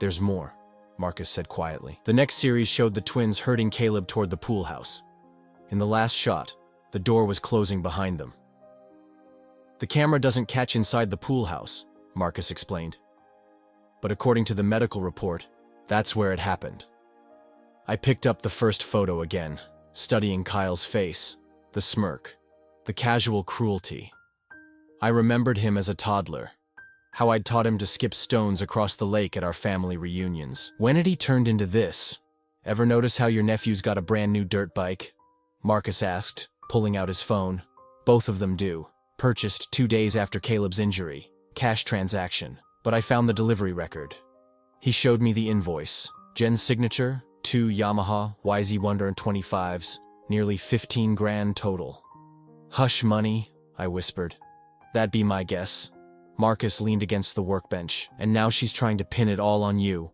"There's more," Marcus said quietly. The next series showed the twins herding Caleb toward the pool house. In the last shot, the door was closing behind them. "The camera doesn't catch inside the pool house," Marcus explained. "But according to the medical report, that's where it happened." I picked up the first photo again, studying Kyle's face, the smirk, the casual cruelty. I remembered him as a toddler, How I'd taught him to skip stones across the lake at our family reunions. When had he turned into this? Ever notice how your nephew's got a brand new dirt bike? Marcus asked, pulling out his phone. Both of them do. Purchased 2 days after Caleb's injury. Cash transaction. But I found the delivery record. He showed me the invoice. Jen's signature, 2 Yamaha YZ125s, nearly 15 grand total. Hush money, I whispered. That'd be my guess. Marcus leaned against the workbench, and now she's trying to pin it all on you.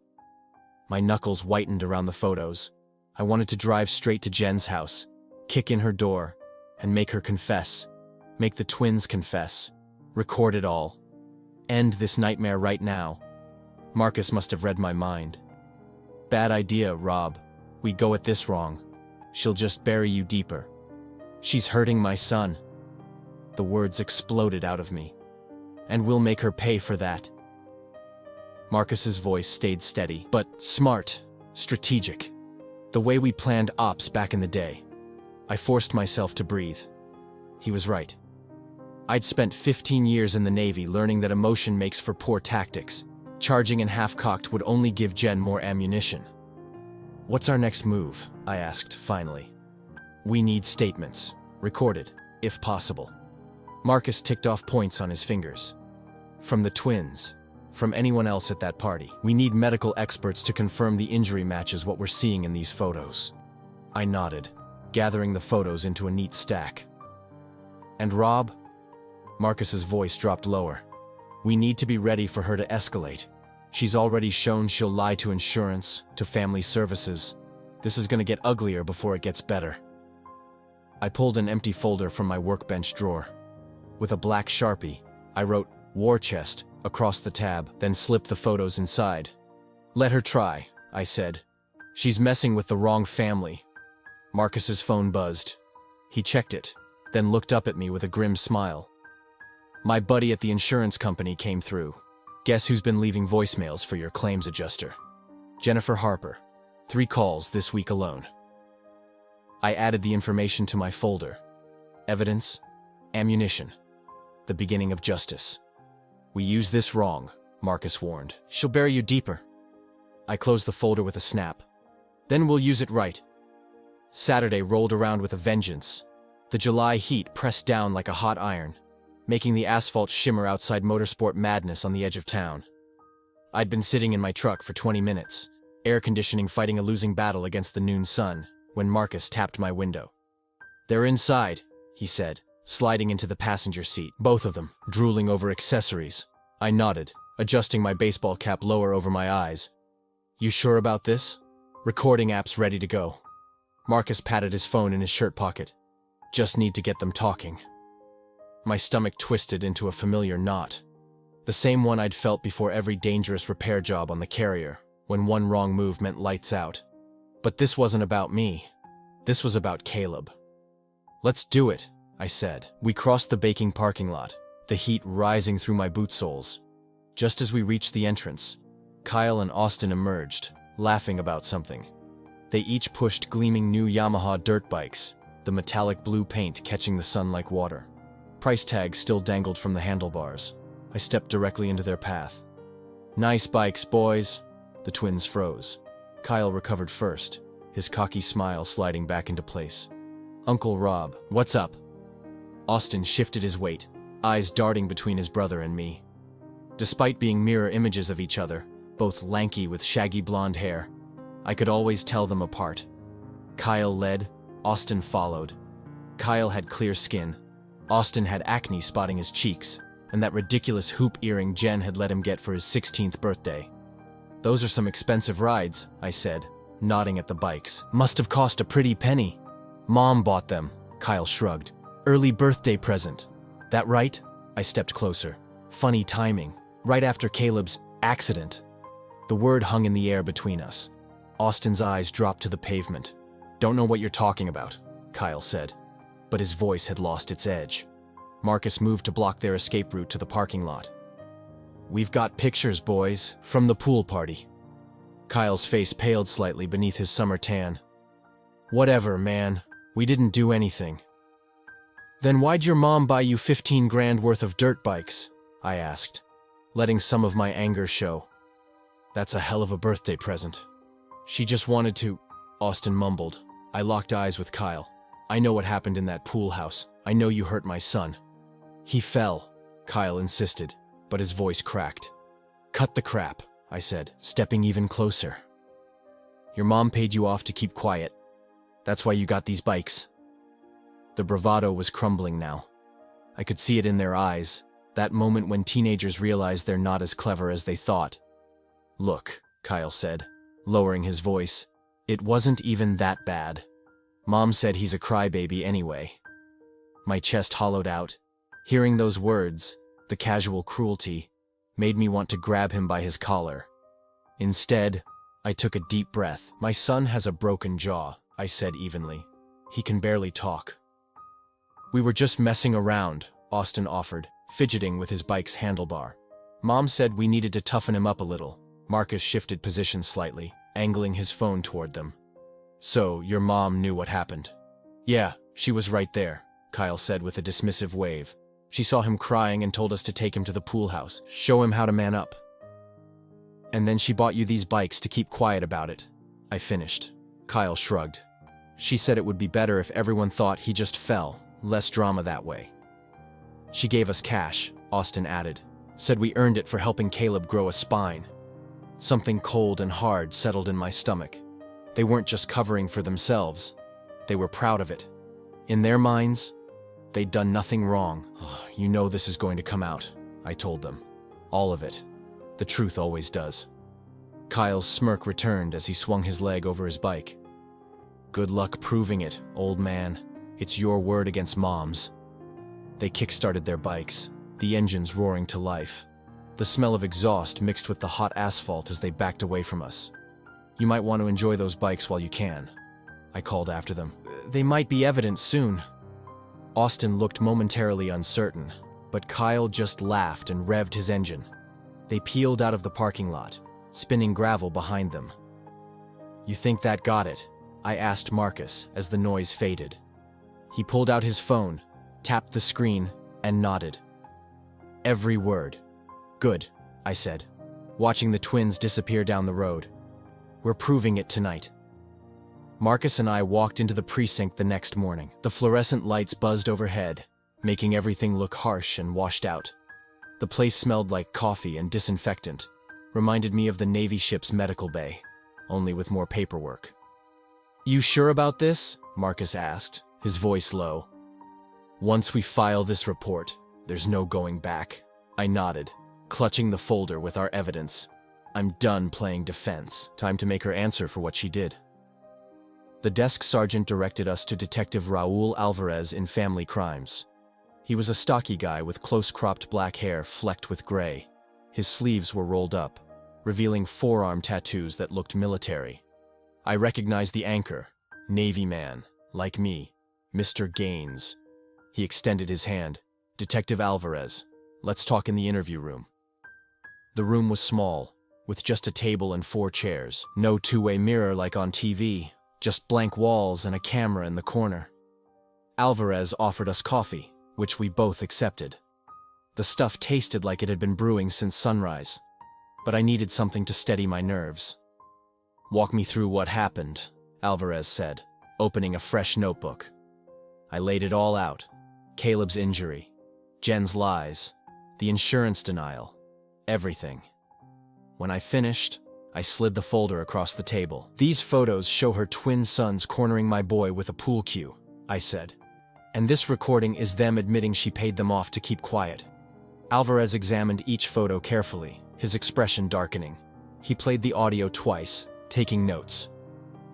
My knuckles whitened around the photos. I wanted to drive straight to Jen's house, kick in her door, and make her confess. Make the twins confess. Record it all. End this nightmare right now. Marcus must have read my mind. Bad idea, Rob. We go at this wrong. She'll just bury you deeper. She's hurting my son. The words exploded out of me. And we'll make her pay for that. Marcus's voice stayed steady, but smart, strategic. The way we planned ops back in the day. I forced myself to breathe. He was right. I'd spent 15 years in the Navy learning that emotion makes for poor tactics. Charging in half-cocked would only give Jen more ammunition. What's our next move? I asked, finally. We need statements. Recorded, if possible. Marcus ticked off points on his fingers. From the twins. From anyone else at that party. We need medical experts to confirm the injury matches what we're seeing in these photos. I nodded, gathering the photos into a neat stack. And Rob? Marcus's voice dropped lower. We need to be ready for her to escalate. She's already shown she'll lie to insurance, to family services. This is gonna get uglier before it gets better. I pulled an empty folder from my workbench drawer. With a black Sharpie, I wrote War Chest across the tab, then slipped the photos inside. Let her try, I said. She's messing with the wrong family. Marcus's phone buzzed. He checked it, then looked up at me with a grim smile. My buddy at the insurance company came through. Guess who's been leaving voicemails for your claims adjuster? Jennifer Harper. 3 calls this week alone. I added the information to my folder. Evidence, ammunition, the beginning of justice. We use this wrong, Marcus warned. She'll bury you deeper. I closed the folder with a snap. Then we'll use it right. Saturday rolled around with a vengeance. The July heat pressed down like a hot iron, making the asphalt shimmer outside Motorsport Madness on the edge of town. I'd been sitting in my truck for 20 minutes, air conditioning fighting a losing battle against the noon sun, when Marcus tapped my window. They're inside, he said, sliding into the passenger seat, both of them, drooling over accessories. I nodded, adjusting my baseball cap lower over my eyes. You sure about this? Recording app's ready to go. Marcus patted his phone in his shirt pocket. Just need to get them talking. My stomach twisted into a familiar knot. The same one I'd felt before every dangerous repair job on the carrier, when one wrong move meant lights out. But this wasn't about me. This was about Caleb. Let's do it, I said. We crossed the baking parking lot, the heat rising through my boot soles. Just as we reached the entrance, Kyle and Austin emerged, laughing about something. They each pushed gleaming new Yamaha dirt bikes, the metallic blue paint catching the sun like water. Price tags still dangled from the handlebars. I stepped directly into their path. Nice bikes, boys. The twins froze. Kyle recovered first, his cocky smile sliding back into place. Uncle Rob, what's up? Austin shifted his weight, eyes darting between his brother and me. Despite being mirror images of each other, both lanky with shaggy blonde hair, I could always tell them apart. Kyle led, Austin followed. Kyle had clear skin. Austin had acne spotting his cheeks, and that ridiculous hoop earring Jen had let him get for his 16th birthday. Those are some expensive rides, I said, nodding at the bikes. Must have cost a pretty penny. Mom bought them, Kyle shrugged. Early birthday present. That right? I stepped closer. Funny timing, right after Caleb's accident. The word hung in the air between us. Austin's eyes dropped to the pavement. Don't know what you're talking about, Kyle said, but his voice had lost its edge. Marcus moved to block their escape route to the parking lot. We've got pictures, boys, from the pool party. Kyle's face paled slightly beneath his summer tan. Whatever, man. We didn't do anything. Then why'd your mom buy you 15 grand worth of dirt bikes? I asked. letting some of my anger show. That's a hell of a birthday present. She just wanted to, Austin mumbled. I locked eyes with Kyle. I know what happened in that pool house. I know you hurt my son. He fell, Kyle insisted, but his voice cracked. Cut the crap, I said, stepping even closer. Your mom paid you off to keep quiet. That's why you got these bikes. The bravado was crumbling now. I could see it in their eyes, that moment when teenagers realize they're not as clever as they thought. Look, Kyle said, lowering his voice, it wasn't even that bad. Mom said he's a crybaby anyway. My chest hollowed out. Hearing those words, the casual cruelty, made me want to grab him by his collar. Instead, I took a deep breath. My son has a broken jaw, I said evenly. He can barely talk. We were just messing around, Austin offered, fidgeting with his bike's handlebar. Mom said we needed to toughen him up a little. Marcus shifted position slightly, angling his phone toward them. So, your mom knew what happened? Yeah, she was right there, Kyle said with a dismissive wave. She saw him crying and told us to take him to the pool house, show him how to man up. And then she bought you these bikes to keep quiet about it. I finished. Kyle shrugged. She said it would be better if everyone thought he just fell, less drama that way. She gave us cash, Austin added. Said we earned it for helping Caleb grow a spine. Something cold and hard settled in my stomach. They weren't just covering for themselves. They were proud of it. In their minds, they'd done nothing wrong. You know this is going to come out, I told them. All of it. The truth always does. Kyle's smirk returned as he swung his leg over his bike. Good luck proving it, old man. It's your word against Mom's. They kick-started their bikes, the engines roaring to life. The smell of exhaust mixed with the hot asphalt as they backed away from us. You might want to enjoy those bikes while you can, I called after them. They might be evidence soon. Austin looked momentarily uncertain, but Kyle just laughed and revved his engine. They peeled out of the parking lot, spinning gravel behind them. You think that got it? I asked Marcus as the noise faded. He pulled out his phone, tapped the screen, and nodded. Every word. Good, I said, watching the twins disappear down the road. We're proving it tonight. Marcus and I walked into the precinct the next morning. The fluorescent lights buzzed overhead, making everything look harsh and washed out. The place smelled like coffee and disinfectant, reminded me of the Navy ship's medical bay, only with more paperwork. You sure about this? Marcus asked, his voice low. Once we file this report, there's no going back. I nodded, clutching the folder with our evidence. I'm done playing defense. Time to make her answer for what she did. The desk sergeant directed us to Detective Raul Alvarez in family crimes. He was a stocky guy with close-cropped black hair flecked with gray. His sleeves were rolled up, revealing forearm tattoos that looked military. I recognized the anchor, Navy man, like me, Mr. Gaines. He extended his hand. Detective Alvarez, let's talk in the interview room. The room was small, with just a table and 4 chairs. No two-way mirror like on TV, just blank walls and a camera in the corner. Alvarez offered us coffee, which we both accepted. The stuff tasted like it had been brewing since sunrise, but I needed something to steady my nerves. Walk me through what happened, Alvarez said, opening a fresh notebook. I laid it all out. Caleb's injury, Jen's lies, the insurance denial, everything. When I finished, I slid the folder across the table. These photos show her twin sons cornering my boy with a pool cue, I said. And this recording is them admitting she paid them off to keep quiet. Alvarez examined each photo carefully, his expression darkening. He played the audio twice, taking notes.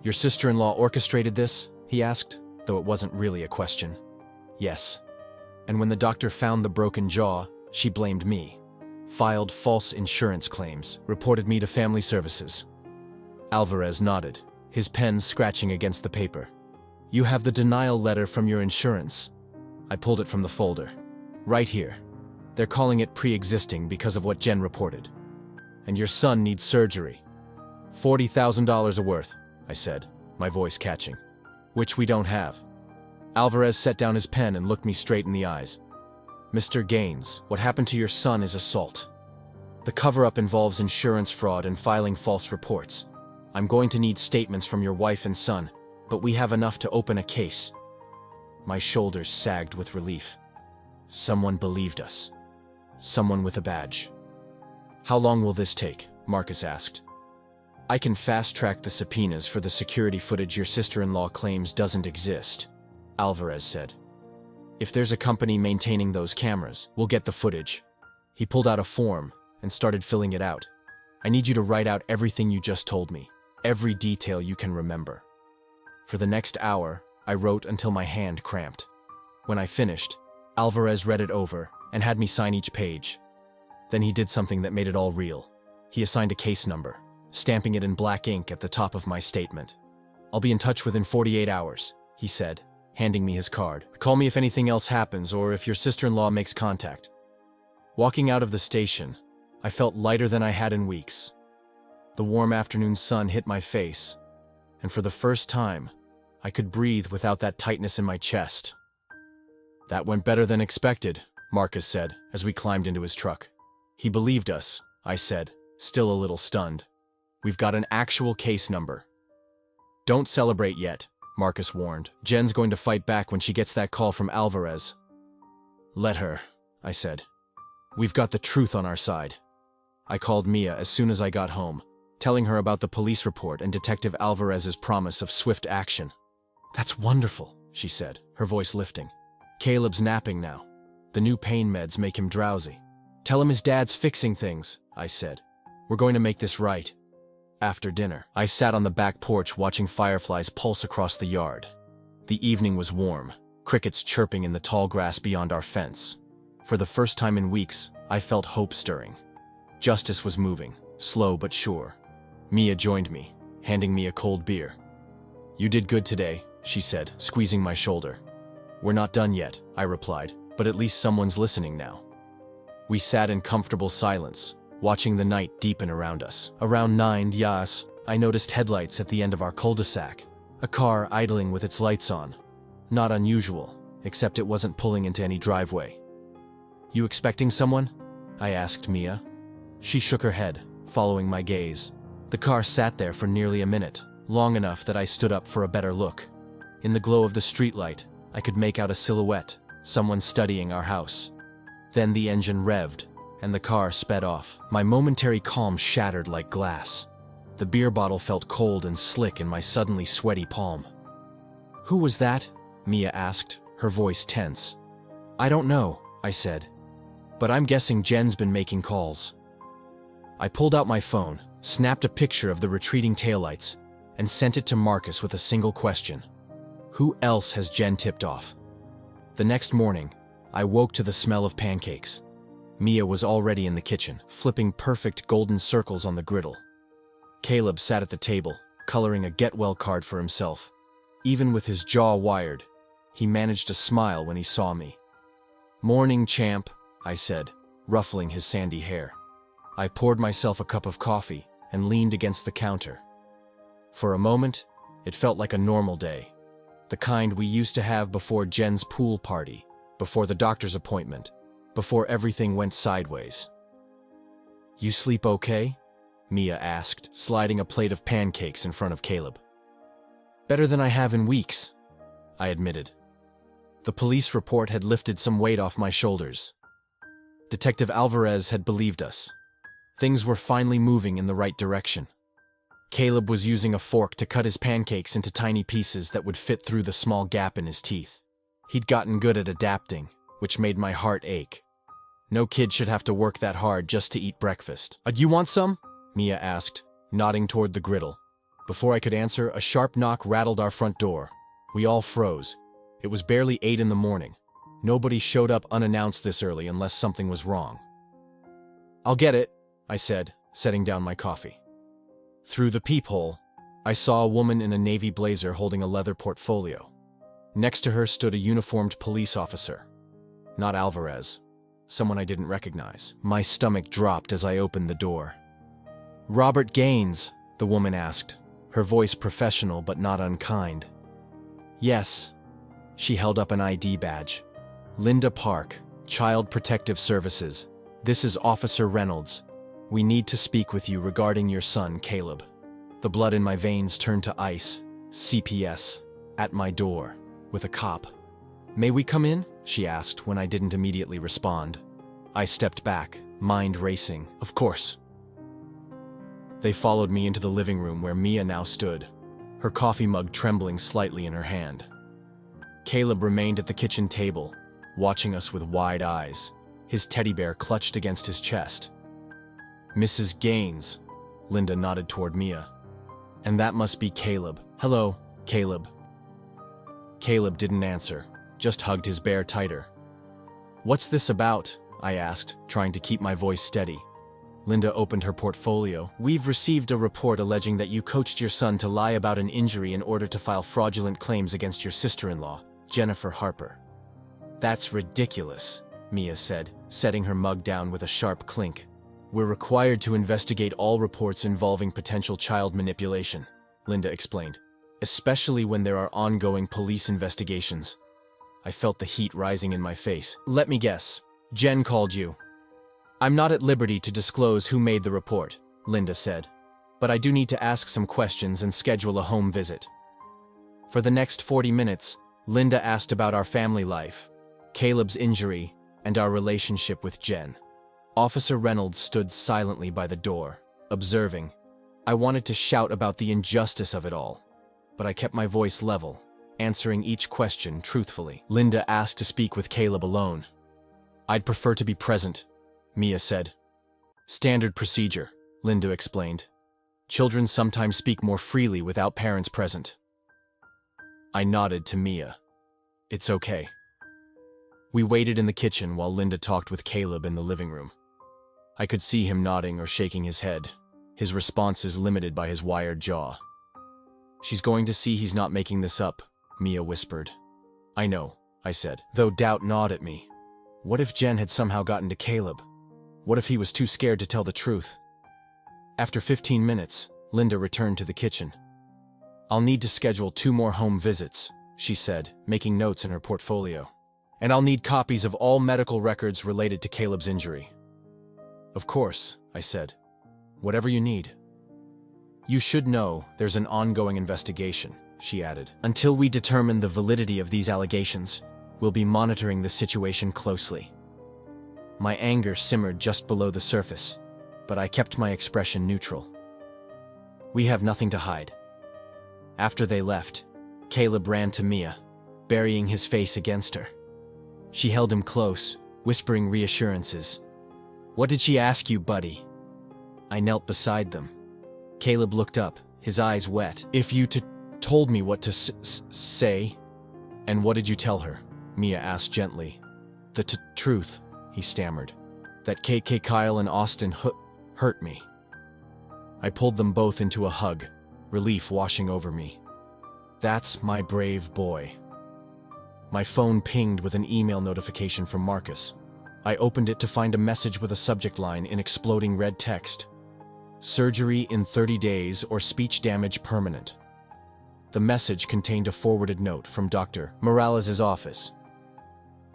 Your sister-in-law orchestrated this? He asked, though it wasn't really a question. Yes. And when the doctor found the broken jaw, she blamed me. Filed false insurance claims, reported me to family services. Alvarez nodded, his pen scratching against the paper. You have the denial letter from your insurance. I pulled it from the folder. Right here. They're calling it pre-existing because of what Jen reported. And your son needs surgery. $40,000 a worth, I said, my voice catching. Which we don't have. Alvarez set down his pen and looked me straight in the eyes. Mr. Gaines, what happened to your son is assault. The cover-up involves insurance fraud and filing false reports. I'm going to need statements from your wife and son, but we have enough to open a case." My shoulders sagged with relief. Someone believed us. Someone with a badge. "How long will this take?" Marcus asked. "I can fast-track the subpoenas for the security footage your sister-in-law claims doesn't exist," Alvarez said. "If there's a company maintaining those cameras, we'll get the footage." He pulled out a form and started filling it out. "I need you to write out everything you just told me, every detail you can remember." For the next hour, I wrote until my hand cramped. When I finished, Alvarez read it over and had me sign each page. Then he did something that made it all real. He assigned a case number, stamping it in black ink at the top of my statement. "I'll be in touch within 48 hours, he said, handing me his card. "Call me if anything else happens or if your sister-in-law makes contact." Walking out of the station, I felt lighter than I had in weeks. The warm afternoon sun hit my face, and for the first time, I could breathe without that tightness in my chest. "That went better than expected," Marcus said as we climbed into his truck. "He believed us," I said, still a little stunned. "We've got an actual case number." "Don't celebrate yet," Marcus warned. "Jen's going to fight back when she gets that call from Alvarez." "Let her," I said. "We've got the truth on our side." I called Mia as soon as I got home, telling her about the police report and Detective Alvarez's promise of swift action. "That's wonderful," she said, her voice lifting. "Caleb's napping now. The new pain meds make him drowsy. Tell him his dad's fixing things," I said. "We're going to make this right." After dinner, I sat on the back porch watching fireflies pulse across the yard. The evening was warm, crickets chirping in the tall grass beyond our fence. For the first time in weeks, I felt hope stirring. Justice was moving, slow but sure. Mia joined me, handing me a cold beer. "You did good today," she said, squeezing my shoulder. "We're not done yet," I replied, "but at least someone's listening now." We sat in comfortable silence, watching the night deepen around us. Around 9 yas, I noticed headlights at the end of our cul-de-sac, a car idling with its lights on. Not unusual, except it wasn't pulling into any driveway. "You expecting someone?" I asked Mia. She shook her head, following my gaze. The car sat there for nearly a minute, long enough that I stood up for a better look. In the glow of the streetlight, I could make out a silhouette, someone studying our house. Then the engine revved, and the car sped off. My momentary calm shattered like glass. The beer bottle felt cold and slick in my suddenly sweaty palm. "Who was that?" Mia asked, her voice tense. "I don't know," I said. "But I'm guessing Jen's been making calls." I pulled out my phone, snapped a picture of the retreating taillights, and sent it to Marcus with a single question. Who else has Jen tipped off? The next morning, I woke to the smell of pancakes. Mia was already in the kitchen, flipping perfect golden circles on the griddle. Caleb sat at the table, coloring a get-well card for himself. Even with his jaw wired, he managed to smile when he saw me. "Morning, champ," I said, ruffling his sandy hair. I poured myself a cup of coffee and leaned against the counter. For a moment, it felt like a normal day. The kind we used to have before Jen's pool party, before the doctor's appointment, before everything went sideways. "You sleep okay?" Mia asked, sliding a plate of pancakes in front of Caleb. "Better than I have in weeks," I admitted. The police report had lifted some weight off my shoulders. Detective Alvarez had believed us. Things were finally moving in the right direction. Caleb was using a fork to cut his pancakes into tiny pieces that would fit through the small gap in his teeth. He'd gotten good at adapting, which made my heart ache. No kid should have to work that hard just to eat breakfast. "You want some?" Mia asked, nodding toward the griddle. Before I could answer, a sharp knock rattled our front door. We all froze. It was barely 8 in the morning. Nobody showed up unannounced this early unless something was wrong. "I'll get it," I said, setting down my coffee. Through the peephole, I saw a woman in a navy blazer holding a leather portfolio. Next to her stood a uniformed police officer. Not Alvarez. Someone I didn't recognize. My stomach dropped as I opened the door. "Robert Gaines?" the woman asked, her voice professional but not unkind. "Yes." She held up an ID badge. "Linda Park, Child Protective Services. This is Officer Reynolds." We need to speak with you regarding your son, Caleb. The blood in my veins turned to ice. CPS. At my door. With a cop. May we come in? She asked when I didn't immediately respond. I stepped back, mind racing. Of course. They followed me into the living room where Mia now stood, her coffee mug trembling slightly in her hand. Caleb remained at the kitchen table, watching us with wide eyes, his teddy bear clutched against his chest. Mrs. Gaines, Linda nodded toward Mia. And that must be Caleb. Hello, Caleb. Caleb didn't answer, just hugged his bear tighter. What's this about? I asked, trying to keep my voice steady. Linda opened her portfolio. We've received a report alleging that you coached your son to lie about an injury in order to file fraudulent claims against your sister-in-law, Jennifer Harper. That's ridiculous, Mia said, setting her mug down with a sharp clink. We're required to investigate all reports involving potential child manipulation, Linda explained, especially when there are ongoing police investigations. I felt the heat rising in my face. Let me guess. Jen called you. I'm not at liberty to disclose who made the report, Linda said, but I do need to ask some questions and schedule a home visit. For the next 40 minutes, Linda asked about our family life, Caleb's injury, and our relationship with Jen. Officer Reynolds stood silently by the door, observing. I wanted to shout about the injustice of it all, but I kept my voice level, answering each question truthfully. Linda asked to speak with Caleb alone. I'd prefer to be present, Mia said. Standard procedure, Linda explained. Children sometimes speak more freely without parents present. I nodded to Mia. It's okay. We waited in the kitchen while Linda talked with Caleb in the living room. I could see him nodding or shaking his head, his responses limited by his wired jaw. She's going to see he's not making this up, Mia whispered. I know, I said, though doubt gnawed at me. What if Jen had somehow gotten to Caleb? What if he was too scared to tell the truth? After 15 minutes, Linda returned to the kitchen. I'll need to schedule 2 more home visits, she said, making notes in her portfolio. And I'll need copies of all medical records related to Caleb's injury. Of course, I said. Whatever you need. You should know there's an ongoing investigation, she added. Until we determine the validity of these allegations, we'll be monitoring the situation closely. My anger simmered just below the surface, but I kept my expression neutral. We have nothing to hide. After they left, Caleb ran to Mia, burying his face against her. She held him close, whispering reassurances. What did she ask you, buddy? I knelt beside them. Caleb looked up, his eyes wet. If you told me what to say. And what did you tell her? Mia asked gently. The truth, he stammered. That KK Kyle and Austin hurt me. I pulled them both into a hug, relief washing over me. That's my brave boy. My phone pinged with an email notification from Marcus. I opened it to find a message with a subject line in exploding red text. Surgery in 30 days or speech damage permanent. The message contained a forwarded note from Dr. Morales' office.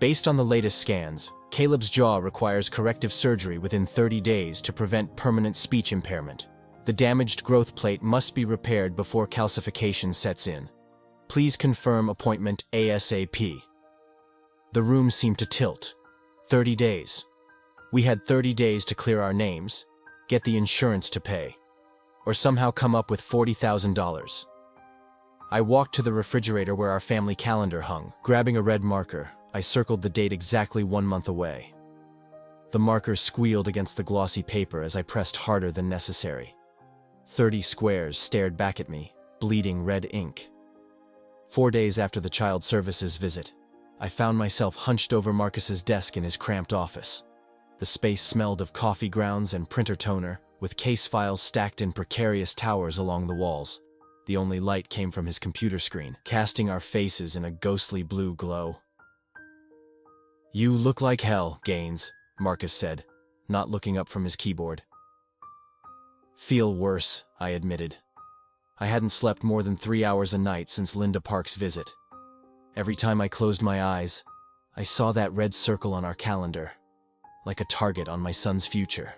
Based on the latest scans, Caleb's jaw requires corrective surgery within 30 days to prevent permanent speech impairment. The damaged growth plate must be repaired before calcification sets in. Please confirm appointment ASAP. The room seemed to tilt. 30 days. We had 30 days to clear our names, get the insurance to pay, or somehow come up with $40,000. I walked to the refrigerator where our family calendar hung. Grabbing a red marker, I circled the date exactly 1 month away. The marker squealed against the glossy paper as I pressed harder than necessary. 30 squares stared back at me, bleeding red ink. 4 days after the child services visit, I found myself hunched over Marcus's desk in his cramped office. The space smelled of coffee grounds and printer toner, with case files stacked in precarious towers along the walls. The only light came from his computer screen, casting our faces in a ghostly blue glow. You look like hell, Gaines, Marcus said, not looking up from his keyboard. Feel worse, I admitted. I hadn't slept more than 3 hours a night since Linda Park's visit. Every time I closed my eyes, I saw that red circle on our calendar, like a target on my son's future.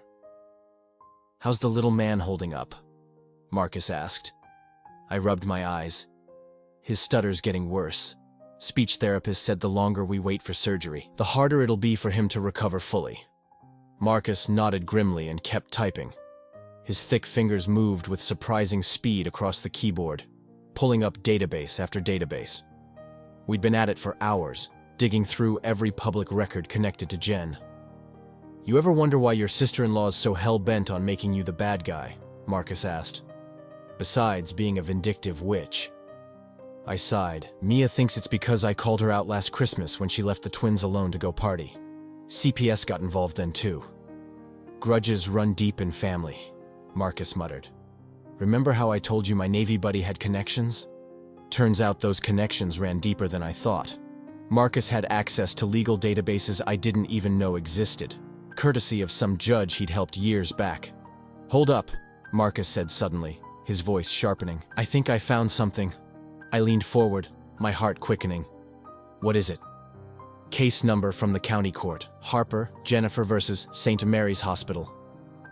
"How's the little man holding up?" Marcus asked. I rubbed my eyes. "His stutter's getting worse. Speech therapist said the longer we wait for surgery, the harder it'll be for him to recover fully." Marcus nodded grimly and kept typing. His thick fingers moved with surprising speed across the keyboard, pulling up database after database. We'd been at it for hours, digging through every public record connected to Jen. "You ever wonder why your sister-in-law's so hell-bent on making you the bad guy?" Marcus asked. "Besides being a vindictive witch." I sighed. "Mia thinks it's because I called her out last Christmas when she left the twins alone to go party. CPS got involved then too." "Grudges run deep in family," Marcus muttered. "Remember how I told you my Navy buddy had connections? Turns out those connections ran deeper than I thought. Marcus had access to legal databases I didn't even know existed, courtesy of some judge he'd helped years back." "Hold up," Marcus said suddenly, his voice sharpening. "I think I found something." I leaned forward, my heart quickening. "What is it?" "Case number from the county court. Harper, Jennifer versus St. Mary's Hospital."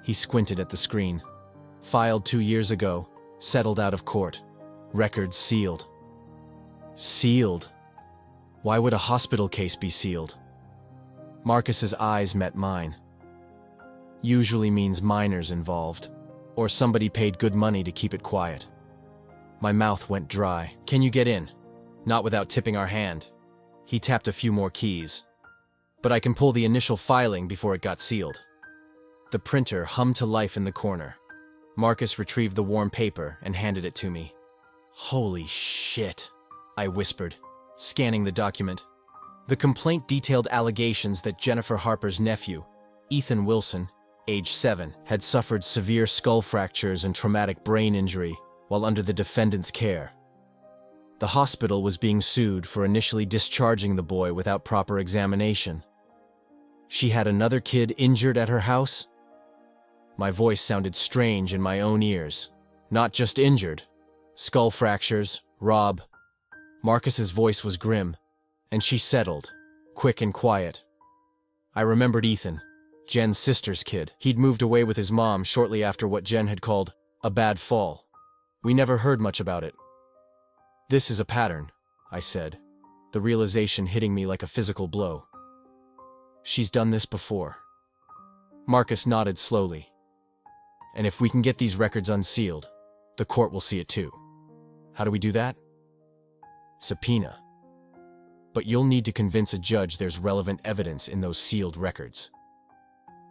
He squinted at the screen. "Filed 2 years ago, settled out of court. Records sealed." Sealed? Why would a hospital case be sealed? Marcus's eyes met mine. "Usually means minors involved, or somebody paid good money to keep it quiet." My mouth went dry. "Can you get in?" "Not without tipping our hand." He tapped a few more keys. "But I can pull the initial filing before it got sealed." The printer hummed to life in the corner. Marcus retrieved the warm paper and handed it to me. "Holy shit," I whispered, scanning the document. The complaint detailed allegations that Jennifer Harper's nephew, Ethan Wilson, age 7, had suffered severe skull fractures and traumatic brain injury while under the defendant's care. The hospital was being sued for initially discharging the boy without proper examination. She had another kid injured at her house? My voice sounded strange in my own ears. Not just injured. Skull fractures, Rob. Marcus's voice was grim, and she settled, quick and quiet. I remembered Ethan, Jen's sister's kid. He'd moved away with his mom shortly after what Jen had called a bad fall. We never heard much about it. "This is a pattern," I said, the realization hitting me like a physical blow. "She's done this before." Marcus nodded slowly. "And if we can get these records unsealed, the court will see it too." "How do we do that?" "Subpoena. But you'll need to convince a judge there's relevant evidence in those sealed records."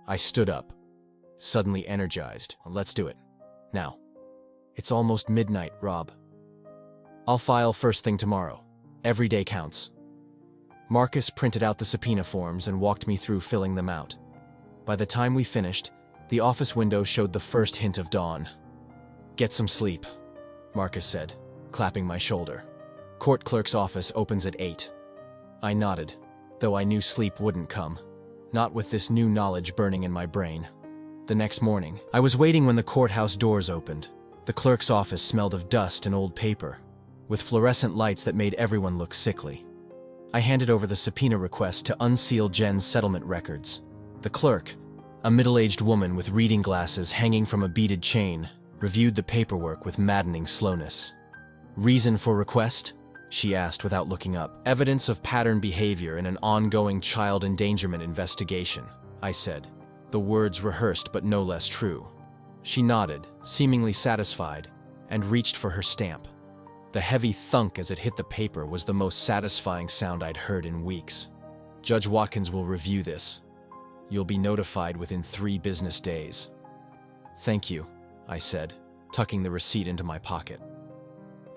I stood up, suddenly energized. "Let's do it. Now." "It's almost midnight, Rob." "I'll file first thing tomorrow. Every day counts." Marcus printed out the subpoena forms and walked me through filling them out. By the time we finished, the office window showed the first hint of dawn. "Get some sleep," Marcus said, clapping my shoulder. "Court clerk's office opens at 8. I nodded, though I knew sleep wouldn't come. Not with this new knowledge burning in my brain. The next morning, I was waiting when the courthouse doors opened. The clerk's office smelled of dust and old paper, with fluorescent lights that made everyone look sickly. I handed over the subpoena request to unseal Jen's settlement records. The clerk, a middle-aged woman with reading glasses hanging from a beaded chain, reviewed the paperwork with maddening slowness. "Reason for request?" she asked without looking up. "Evidence of pattern behavior in an ongoing child endangerment investigation," I said, the words rehearsed but no less true. She nodded, seemingly satisfied, and reached for her stamp. The heavy thunk as it hit the paper was the most satisfying sound I'd heard in weeks. "Judge Watkins will review this. You'll be notified within 3 business days." "Thank you," I said, tucking the receipt into my pocket.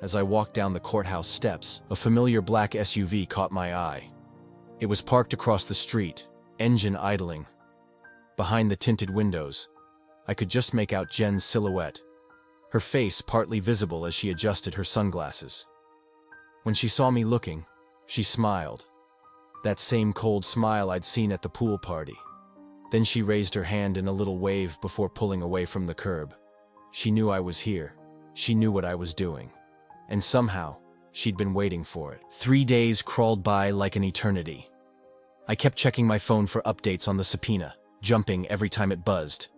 As I walked down the courthouse steps, a familiar black SUV caught my eye. It was parked across the street, engine idling. Behind the tinted windows, I could just make out Jen's silhouette, her face partly visible as she adjusted her sunglasses. When she saw me looking, she smiled. That same cold smile I'd seen at the pool party. Then she raised her hand in a little wave before pulling away from the curb. She knew I was here. She knew what I was doing. And somehow, she'd been waiting for it. 3 days crawled by like an eternity. I kept checking my phone for updates on the subpoena, jumping every time it buzzed.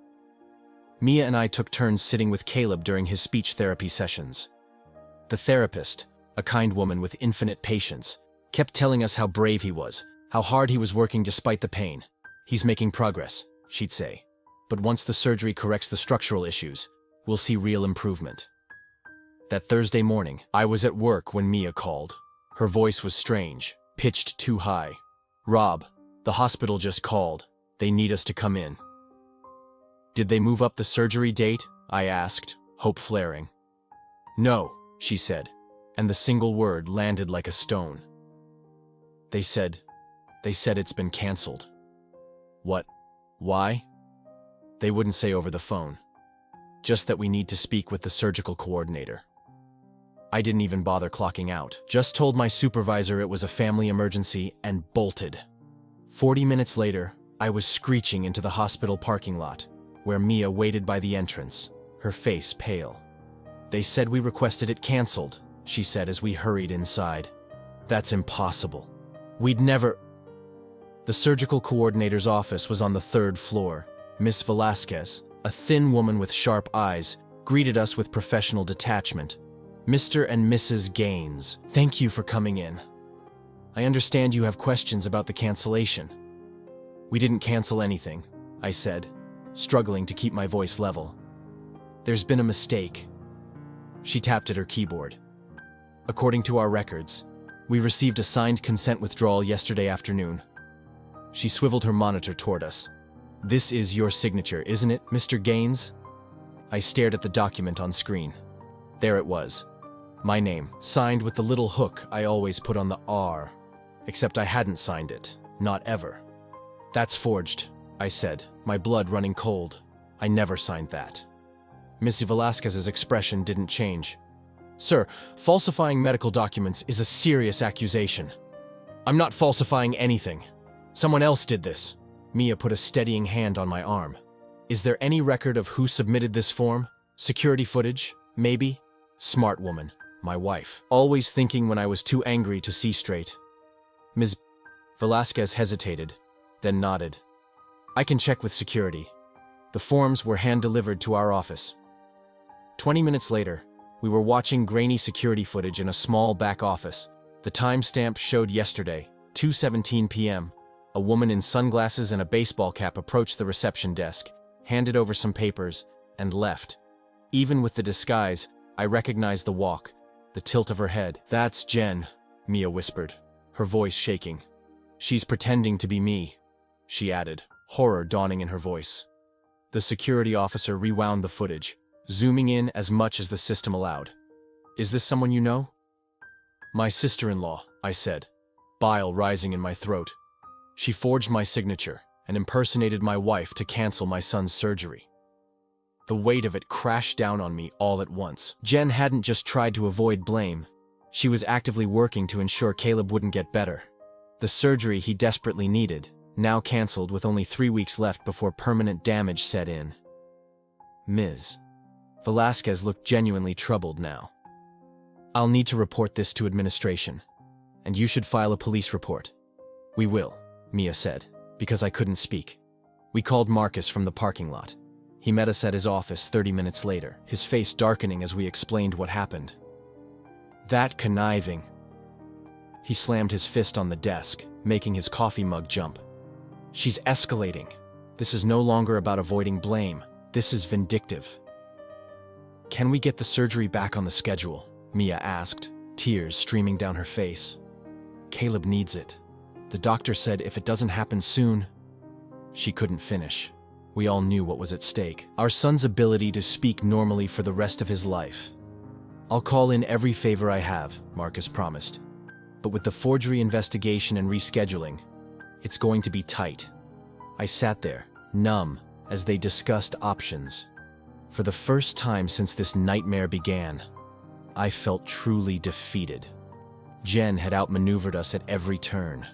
Mia and I took turns sitting with Caleb during his speech therapy sessions. The therapist, a kind woman with infinite patience, kept telling us how brave he was, how hard he was working despite the pain. He's making progress, she'd say. But once the surgery corrects the structural issues, we'll see real improvement. That Thursday morning, I was at work when Mia called. Her voice was strange, pitched too high. "Rob, the hospital just called. They need us to come in." "Did they move up the surgery date?" I asked, hope flaring. "No," she said, and the single word landed like a stone. They said it's been canceled." "What? Why?" "They wouldn't say over the phone. Just that we need to speak with the surgical coordinator." I didn't even bother clocking out. Just told my supervisor it was a family emergency and bolted. 40 minutes later, I was screeching into the hospital parking lot, where Mia waited by the entrance, her face pale. "They said we requested it canceled," she said as we hurried inside. "That's impossible. We'd never—" The surgical coordinator's office was on the 3rd floor. Miss Velasquez, a thin woman with sharp eyes, greeted us with professional detachment. "Mr. and Mrs. Gaines, thank you for coming in. I understand you have questions about the cancellation." "We didn't cancel anything," I said, struggling to keep my voice level. "There's been a mistake." She tapped at her keyboard. "According to our records, we received a signed consent withdrawal yesterday afternoon." She swiveled her monitor toward us. "This is your signature, isn't it, Mr. Gaines?" I stared at the document on screen. There it was. My name, signed with the little hook I always put on the R. Except I hadn't signed it. Not ever. "That's forged," I said, my blood running cold. "I never signed that." Miss Velasquez's expression didn't change. "Sir, falsifying medical documents is a serious accusation." "I'm not falsifying anything. Someone else did this." Mia put a steadying hand on my arm. "Is there any record of who submitted this form? Security footage? Maybe?" Smart woman, my wife, always thinking when I was too angry to see straight. Ms. Velasquez hesitated, then nodded. "I can check with security." The forms were hand-delivered to our office. 20 minutes later, we were watching grainy security footage in a small back office. The timestamp showed yesterday, 2:17 p.m. A woman in sunglasses and a baseball cap approached the reception desk, handed over some papers, and left. Even with the disguise, I recognized the walk, the tilt of her head. "That's Jen," Mia whispered, her voice shaking. "She's pretending to be me," she added, horror dawning in her voice. The security officer rewound the footage, zooming in as much as the system allowed. "Is this someone you know?" "My sister-in-law," I said, bile rising in my throat. "She forged my signature and impersonated my wife to cancel my son's surgery." The weight of it crashed down on me all at once. Jen hadn't just tried to avoid blame. She was actively working to ensure Caleb wouldn't get better. The surgery he desperately needed, now canceled with only 3 weeks left before permanent damage set in. Ms. Velasquez looked genuinely troubled now. "I'll need to report this to administration, and you should file a police report." "We will," Mia said, because I couldn't speak. We called Marcus from the parking lot. He met us at his office 30 minutes later, his face darkening as we explained what happened. "That conniving." He slammed his fist on the desk, making his coffee mug jump. "She's escalating. This is no longer about avoiding blame. This is vindictive." "Can we get the surgery back on the schedule?" Mia asked, tears streaming down her face. "Caleb needs it. The doctor said if it doesn't happen soon—" She couldn't finish. We all knew what was at stake. Our son's ability to speak normally for the rest of his life. "I'll call in every favor I have," Marcus promised. "But with the forgery investigation and rescheduling, it's going to be tight." I sat there, numb, as they discussed options. For the first time since this nightmare began, I felt truly defeated. Jen had outmaneuvered us at every turn.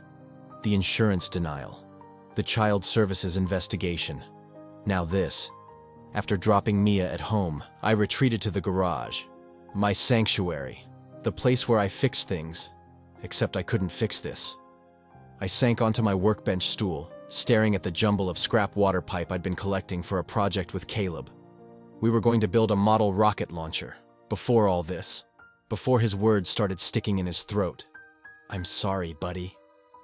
The insurance denial, the child services investigation. Now this. After dropping Mia at home, I retreated to the garage. My sanctuary. The place where I fixed things. Except I couldn't fix this. I sank onto my workbench stool, staring at the jumble of scrap water pipe I'd been collecting for a project with Caleb. We were going to build a model rocket launcher. Before all this. Before his words started sticking in his throat. "I'm sorry, buddy,"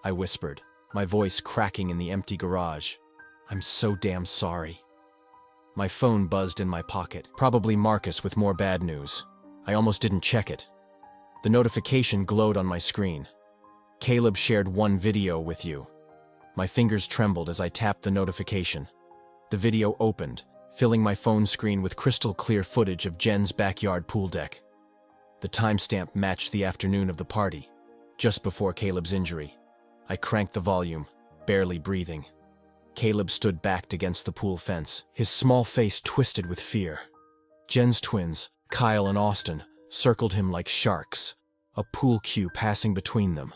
I whispered, my voice cracking in the empty garage. "I'm so damn sorry." My phone buzzed in my pocket. Probably Marcus with more bad news. I almost didn't check it. The notification glowed on my screen. "Caleb shared one video with you." My fingers trembled as I tapped the notification. The video opened, filling my phone screen with crystal clear footage of Jen's backyard pool deck. The timestamp matched the afternoon of the party, just before Caleb's injury. I cranked the volume, barely breathing. Caleb stood backed against the pool fence, his small face twisted with fear. Jen's twins, Kyle and Austin, circled him like sharks, a pool cue passing between them.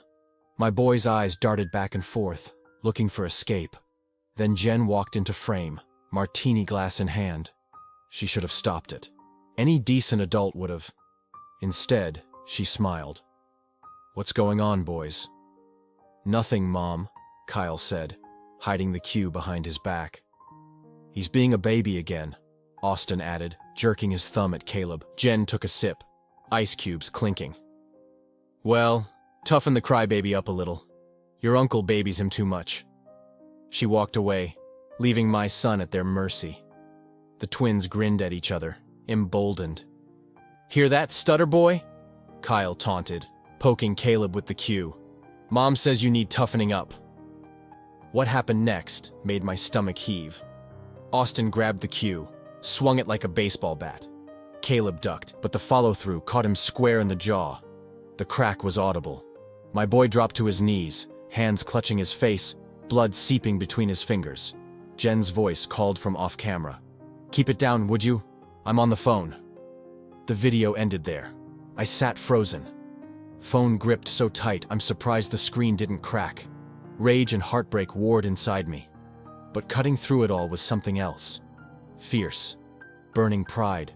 My boy's eyes darted back and forth, looking for escape. Then Jen walked into frame, martini glass in hand. She should have stopped it. Any decent adult would have. Instead, she smiled. "What's going on, boys?" "Nothing, Mom," Kyle said, hiding the cue behind his back. "He's being a baby again," Austin added, jerking his thumb at Caleb. Jen took a sip, ice cubes clinking. "Well, toughen the crybaby up a little. Your uncle babies him too much." She walked away, leaving my son at their mercy. The twins grinned at each other, emboldened. "Hear that, Stutter boy?" Kyle taunted, poking Caleb with the cue. "Mom says you need toughening up." What happened next made my stomach heave. Austin grabbed the cue, swung it like a baseball bat. Caleb ducked, but the follow-through caught him square in the jaw. The crack was audible. My boy dropped to his knees, hands clutching his face, blood seeping between his fingers. Jen's voice called from off-camera. "Keep it down, would you? I'm on the phone." The video ended there. I sat frozen. Phone gripped so tight I'm surprised the screen didn't crack. Rage and heartbreak warred inside me. But cutting through it all was something else. Fierce, burning pride.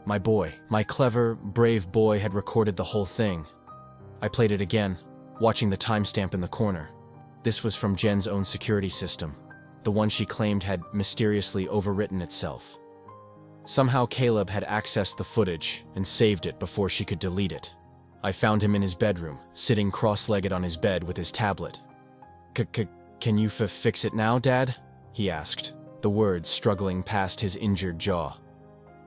My boy, my clever, brave boy had recorded the whole thing. I played it again, watching the timestamp in the corner. This was from Jen's own security system, the one she claimed had mysteriously overwritten itself. Somehow Caleb had accessed the footage and saved it before she could delete it. I found him in his bedroom, sitting cross-legged on his bed with his tablet. "Can you fix it now, Dad?" he asked, the words struggling past his injured jaw.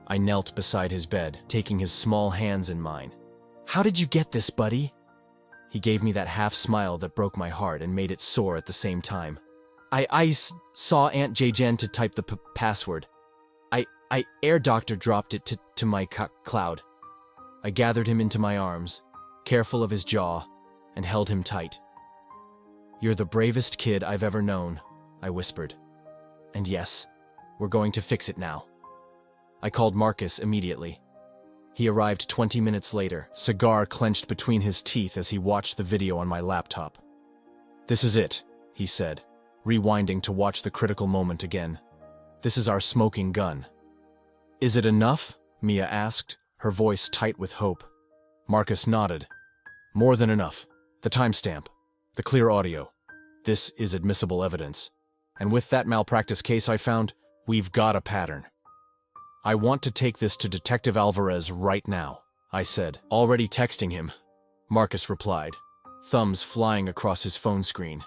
I knelt beside his bed, taking his small hands in mine. "How did you get this, buddy?" He gave me that half-smile that broke my heart and made it sore at the same time. I saw Aunt Jen to type the password. I air doctor dropped it to my cloud." I gathered him into my arms, careful of his jaw, and held him tight. "You're the bravest kid I've ever known," I whispered. "And yes, we're going to fix it now." I called Marcus immediately. He arrived 20 minutes later, cigar clenched between his teeth as he watched the video on my laptop. "This is it," he said, rewinding to watch the critical moment again. "This is our smoking gun." "Is it enough?" Mia asked, her voice tight with hope. Marcus nodded. "More than enough. The timestamp. The clear audio. This is admissible evidence. And with that malpractice case I found, we've got a pattern." "I want to take this to Detective Alvarez right now," I said, already texting him. Marcus replied, thumbs flying across his phone screen.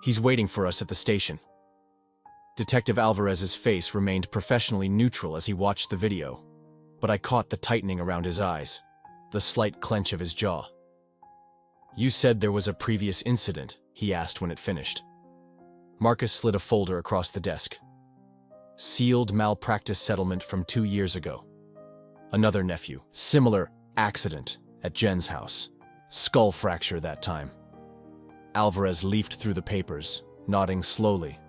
"He's waiting for us at the station." Detective Alvarez's face remained professionally neutral as he watched the video, but I caught the tightening around his eyes, the slight clench of his jaw. "You said there was a previous incident," he asked when it finished. Marcus slid a folder across the desk. "Sealed malpractice settlement from 2 years ago. Another nephew. Similar accident at Jen's house. Skull fracture that time." Alvarez leafed through the papers, nodding slowly.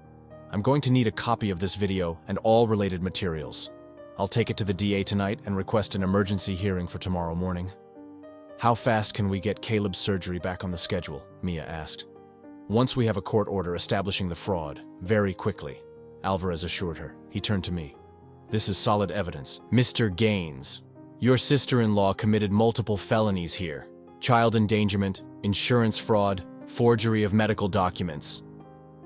"I'm going to need a copy of this video and all related materials. I'll take it to the DA tonight and request an emergency hearing for tomorrow morning." "How fast can we get Caleb's surgery back on the schedule?" Mia asked. "Once we have a court order establishing the fraud, very quickly," Alvarez assured her. He turned to me. "This is solid evidence. Mr. Gaines, your sister-in-law committed multiple felonies here. Child endangerment, insurance fraud, forgery of medical documents."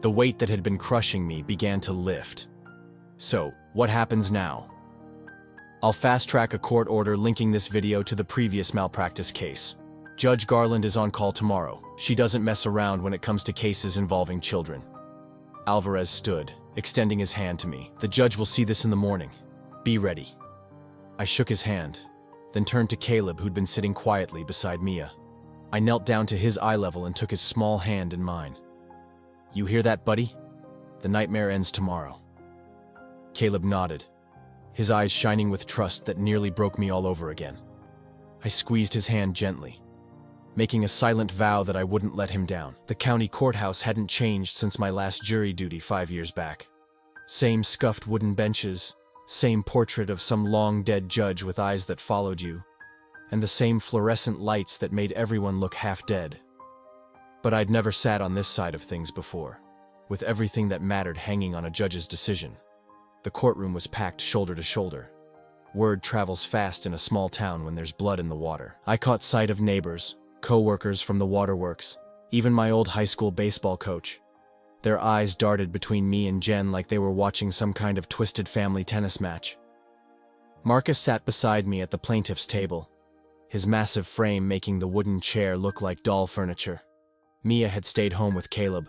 The weight that had been crushing me began to lift. "So, what happens now?" I'll fast-track a court order linking this video to the previous malpractice case. Judge Garland is on call tomorrow. She doesn't mess around when it comes to cases involving children. Alvarez stood, extending his hand to me. The judge will see this in the morning. Be ready. I shook his hand, then turned to Caleb, who'd been sitting quietly beside Mia. I knelt down to his eye level and took his small hand in mine. You hear that, buddy? The nightmare ends tomorrow. Caleb nodded, his eyes shining with trust that nearly broke me all over again. I squeezed his hand gently, making a silent vow that I wouldn't let him down. The county courthouse hadn't changed since my last jury duty 5 years back. Same scuffed wooden benches, same portrait of some long-dead judge with eyes that followed you, and the same fluorescent lights that made everyone look half dead. But I'd never sat on this side of things before, with everything that mattered hanging on a judge's decision. The courtroom was packed shoulder to shoulder. Word travels fast in a small town when there's blood in the water. I caught sight of neighbors, co-workers from the waterworks, even my old high school baseball coach. Their eyes darted between me and Jen like they were watching some kind of twisted family tennis match. Marcus sat beside me at the plaintiff's table, his massive frame making the wooden chair look like doll furniture. Mia had stayed home with Caleb.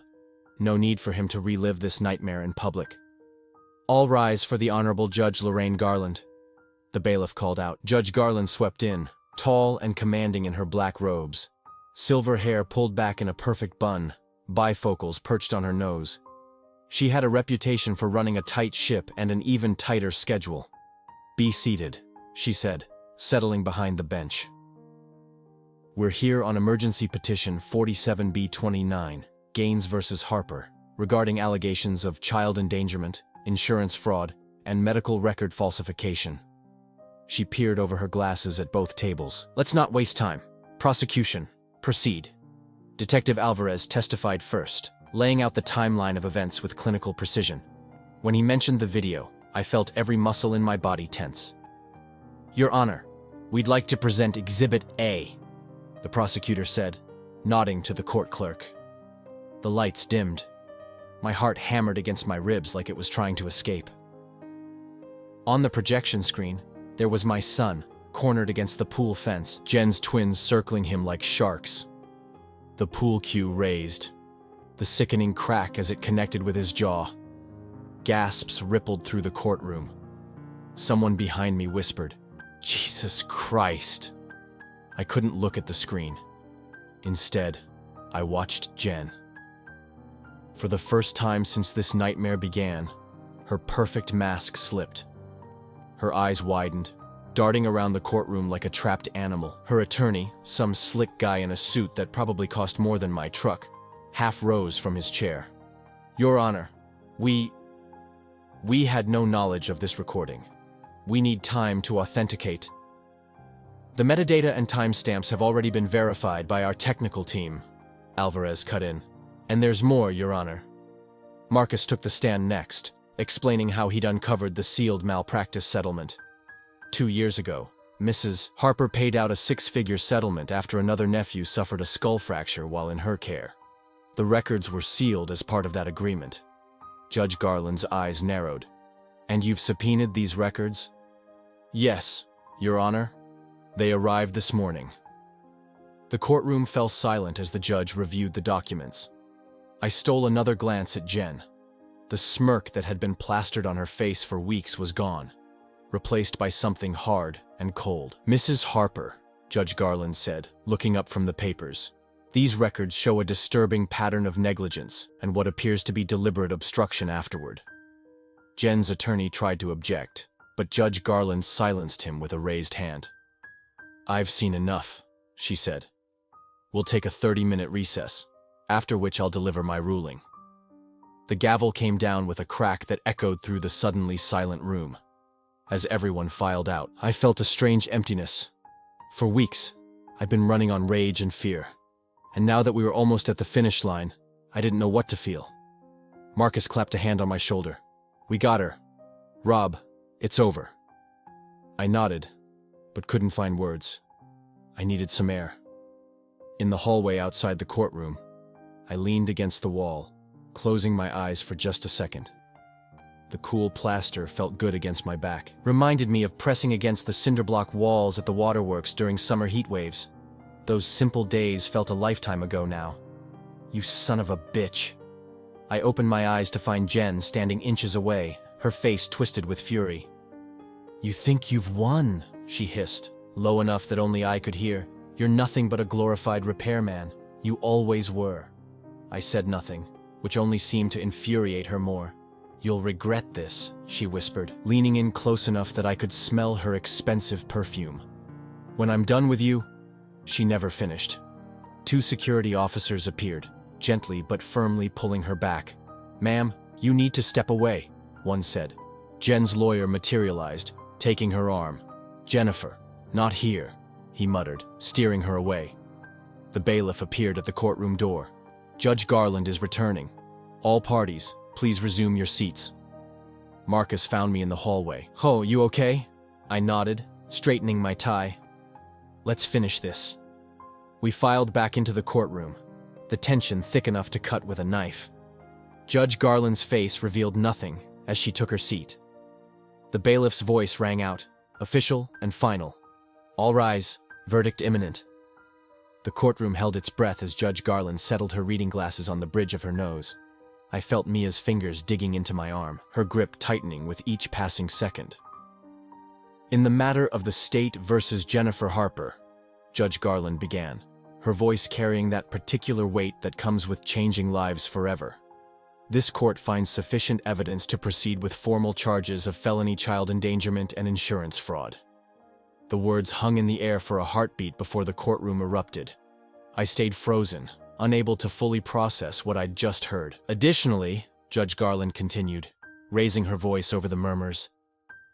No need for him to relive this nightmare in public. All rise for the Honorable Judge Lorraine Garland, the bailiff called out. Judge Garland swept in, tall and commanding in her black robes, silver hair pulled back in a perfect bun, bifocals perched on her nose. She had a reputation for running a tight ship and an even tighter schedule. Be seated, she said, settling behind the bench. We're here on emergency petition 47B29, Gaines versus Harper, regarding allegations of child endangerment, insurance fraud, and medical record falsification. She peered over her glasses at both tables. Let's not waste time. Prosecution, proceed. Detective Alvarez testified first, laying out the timeline of events with clinical precision. When he mentioned the video, I felt every muscle in my body tense. Your Honor, we'd like to present Exhibit A, the prosecutor said, nodding to the court clerk. The lights dimmed. My heart hammered against my ribs like it was trying to escape. On the projection screen, there was my son, cornered against the pool fence, Jen's twins circling him like sharks. The pool cue raised, the sickening crack as it connected with his jaw. Gasps rippled through the courtroom. Someone behind me whispered, "Jesus Christ." I couldn't look at the screen. Instead, I watched Jen. For the first time since this nightmare began, her perfect mask slipped. Her eyes widened, darting around the courtroom like a trapped animal. Her attorney, some slick guy in a suit that probably cost more than my truck, half rose from his chair. Your Honor, we had no knowledge of this recording. We need time to authenticate. The metadata and timestamps have already been verified by our technical team, Alvarez cut in. And there's more, Your Honor. Marcus took the stand next, explaining how he'd uncovered the sealed malpractice settlement. 2 years ago, Mrs. Harper paid out a 6-figure settlement after another nephew suffered a skull fracture while in her care. The records were sealed as part of that agreement. Judge Garland's eyes narrowed. And you've subpoenaed these records? Yes, Your Honor. They arrived this morning. The courtroom fell silent as the judge reviewed the documents. I stole another glance at Jen. The smirk that had been plastered on her face for weeks was gone, replaced by something hard and cold. Mrs. Harper, Judge Garland said, looking up from the papers. These records show a disturbing pattern of negligence and what appears to be deliberate obstruction afterward. Jen's attorney tried to object, but Judge Garland silenced him with a raised hand. I've seen enough, she said. We'll take a 30-minute recess, after which I'll deliver my ruling. The gavel came down with a crack that echoed through the suddenly silent room. As everyone filed out, I felt a strange emptiness. For weeks, I'd been running on rage and fear. And now that we were almost at the finish line, I didn't know what to feel. Marcus clapped a hand on my shoulder. We got her. Rob, it's over. I nodded, but couldn't find words. I needed some air. In the hallway outside the courtroom, I leaned against the wall, closing my eyes for just a second. The cool plaster felt good against my back. Reminded me of pressing against the cinderblock walls at the waterworks during summer heat waves. Those simple days felt a lifetime ago now. You son of a bitch. I opened my eyes to find Jen standing inches away, her face twisted with fury. You think you've won, she hissed, low enough that only I could hear. You're nothing but a glorified repairman. You always were. I said nothing, which only seemed to infuriate her more. You'll regret this, she whispered, leaning in close enough that I could smell her expensive perfume. When I'm done with you, she never finished. 2 security officers appeared, gently but firmly pulling her back. Ma'am, you need to step away, one said. Jen's lawyer materialized, taking her arm. Jennifer, not here, he muttered, steering her away. The bailiff appeared at the courtroom door. Judge Garland is returning. All parties, please resume your seats. Marcus found me in the hallway. Oh, you okay? I nodded, straightening my tie. Let's finish this. We filed back into the courtroom, the tension thick enough to cut with a knife. Judge Garland's face revealed nothing as she took her seat. The bailiff's voice rang out, official and final. All rise, verdict imminent. The courtroom held its breath as Judge Garland settled her reading glasses on the bridge of her nose. I felt Mia's fingers digging into my arm, her grip tightening with each passing second. In the matter of the state versus Jennifer Harper, Judge Garland began, her voice carrying that particular weight that comes with changing lives forever. This court finds sufficient evidence to proceed with formal charges of felony child endangerment and insurance fraud. The words hung in the air for a heartbeat before the courtroom erupted. I stayed frozen, unable to fully process what I'd just heard. Additionally, Judge Garland continued, raising her voice over the murmurs,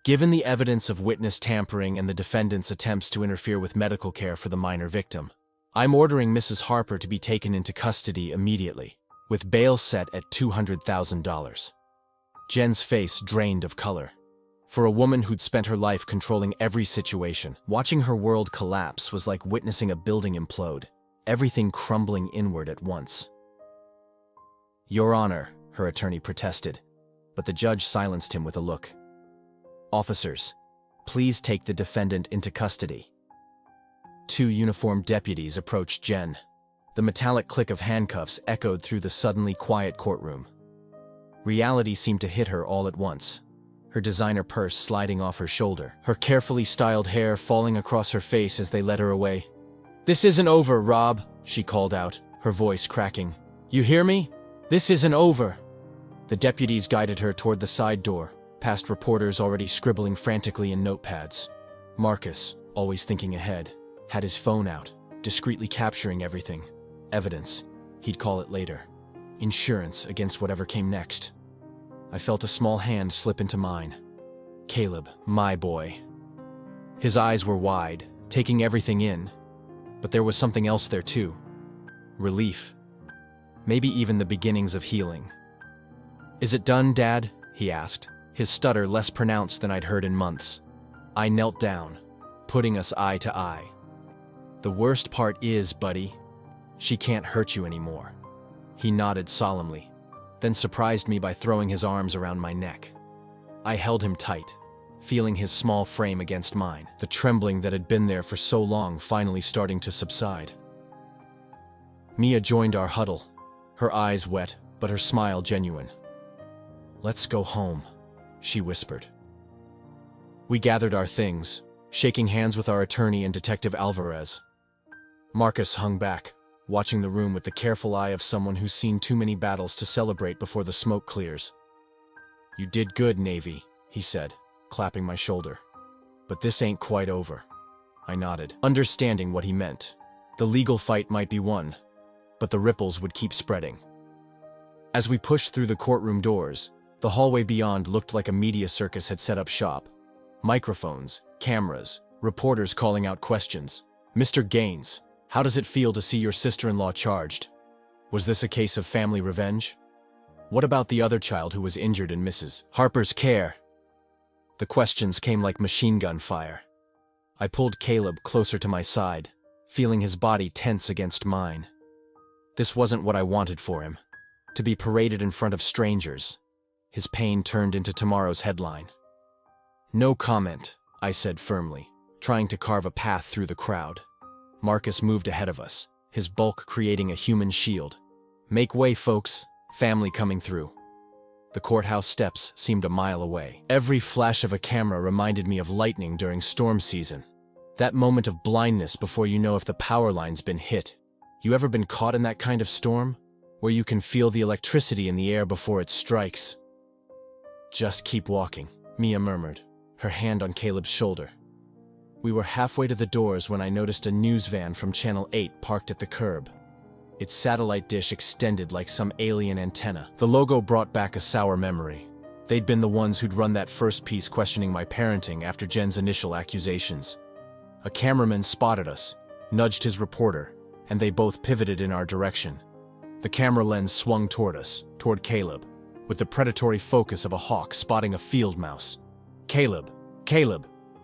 given the evidence of witness tampering and the defendant's attempts to interfere with medical care for the minor victim, I'm ordering Mrs. Harper to be taken into custody immediately, with bail set at $200,000. Jen's face drained of color. For a woman who'd spent her life controlling every situation, watching her world collapse was like witnessing a building implode, everything crumbling inward at once. Your Honor, her attorney protested, but the judge silenced him with a look. Officers, please take the defendant into custody. 2 uniformed deputies approached Jen. The metallic click of handcuffs echoed through the suddenly quiet courtroom. Reality seemed to hit her all at once, her designer purse sliding off her shoulder, her carefully styled hair falling across her face as they led her away. This isn't over, Rob, she called out, her voice cracking. You hear me? This isn't over. The deputies guided her toward the side door, past reporters already scribbling frantically in notepads. Marcus, always thinking ahead, had his phone out, discreetly capturing everything. Evidence, he'd call it later. Insurance against whatever came next. I felt a small hand slip into mine. Caleb, my boy. His eyes were wide, taking everything in. But there was something else there too. Relief. Maybe even the beginnings of healing. Is it done, Dad? He asked, his stutter less pronounced than I'd heard in months. I knelt down, putting us eye to eye. The worst part is, buddy, she can't hurt you anymore. He nodded solemnly, then surprised me by throwing his arms around my neck. I held him tight, feeling his small frame against mine, the trembling that had been there for so long finally starting to subside. Mia joined our huddle, her eyes wet, but her smile genuine. Let's go home, she whispered. We gathered our things, shaking hands with our attorney and Detective Alvarez. Marcus hung back, watching the room with the careful eye of someone who's seen too many battles to celebrate before the smoke clears. You did good, Navy, he said, clapping my shoulder. But this ain't quite over. I nodded, understanding what he meant. The legal fight might be won, but the ripples would keep spreading. As we pushed through the courtroom doors, the hallway beyond looked like a media circus had set up shop. Microphones, cameras, reporters calling out questions. Mr. Gaines, how does it feel to see your sister-in-law charged? Was this a case of family revenge? What about the other child who was injured in Mrs. Harper's care? The questions came like machine gun fire. I pulled Caleb closer to my side, feeling his body tense against mine. This wasn't what I wanted for him, to be paraded in front of strangers. His pain turned into tomorrow's headline. "No comment," I said firmly, trying to carve a path through the crowd. Marcus moved ahead of us, his bulk creating a human shield. "Make way, folks. Family coming through." The courthouse steps seemed a mile away. Every flash of a camera reminded me of lightning during storm season. That moment of blindness before you know if the power line's been hit. You ever been caught in that kind of storm? Where you can feel the electricity in the air before it strikes? "Just keep walking," Mia murmured, her hand on Caleb's shoulder. We were halfway to the doors when I noticed a news van from Channel 8 parked at the curb. Its satellite dish extended like some alien antenna. The logo brought back a sour memory. They'd been the ones who'd run that first piece questioning my parenting after Jen's initial accusations. A cameraman spotted us, nudged his reporter, and they both pivoted in our direction. The camera lens swung toward us, toward Caleb, with the predatory focus of a hawk spotting a field mouse. Caleb,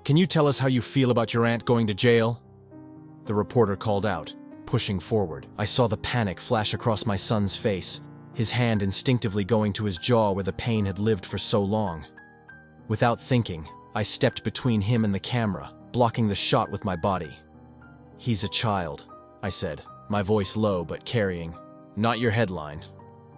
can you tell us how you feel about your aunt going to jail?" The reporter called out, pushing forward. I saw the panic flash across my son's face, his hand instinctively going to his jaw where the pain had lived for so long. Without thinking, I stepped between him and the camera, blocking the shot with my body. "He's a child," I said, my voice low but carrying. "Not your headline."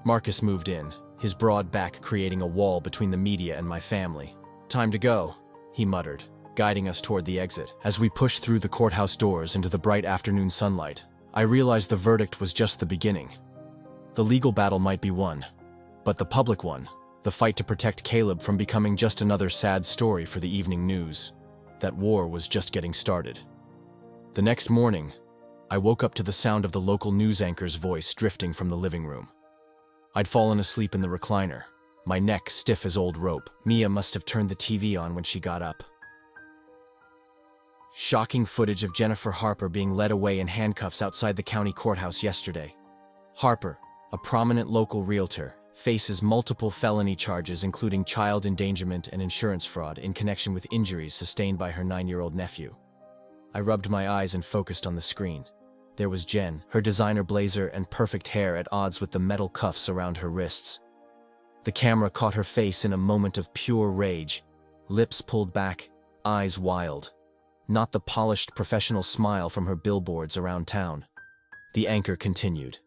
Marcus moved in, his broad back creating a wall between the media and my family. "Time to go," he muttered, guiding us toward the exit. As we pushed through the courthouse doors into the bright afternoon sunlight, I realized the verdict was just the beginning. The legal battle might be won, but the public one, the fight to protect Caleb from becoming just another sad story for the evening news, that war was just getting started. The next morning, I woke up to the sound of the local news anchor's voice drifting from the living room. I'd fallen asleep in the recliner, my neck stiff as old rope. Mia must have turned the TV on when she got up. Shocking footage of Jennifer Harper being led away in handcuffs outside the county courthouse yesterday. Harper, a prominent local realtor, faces multiple felony charges including child endangerment and insurance fraud in connection with injuries sustained by her 9-year-old nephew. I rubbed my eyes and focused on the screen. There was Jen, her designer blazer and perfect hair at odds with the metal cuffs around her wrists. The camera caught her face in a moment of pure rage, lips pulled back, eyes wild. Not the polished professional smile from her billboards around town. The anchor continued.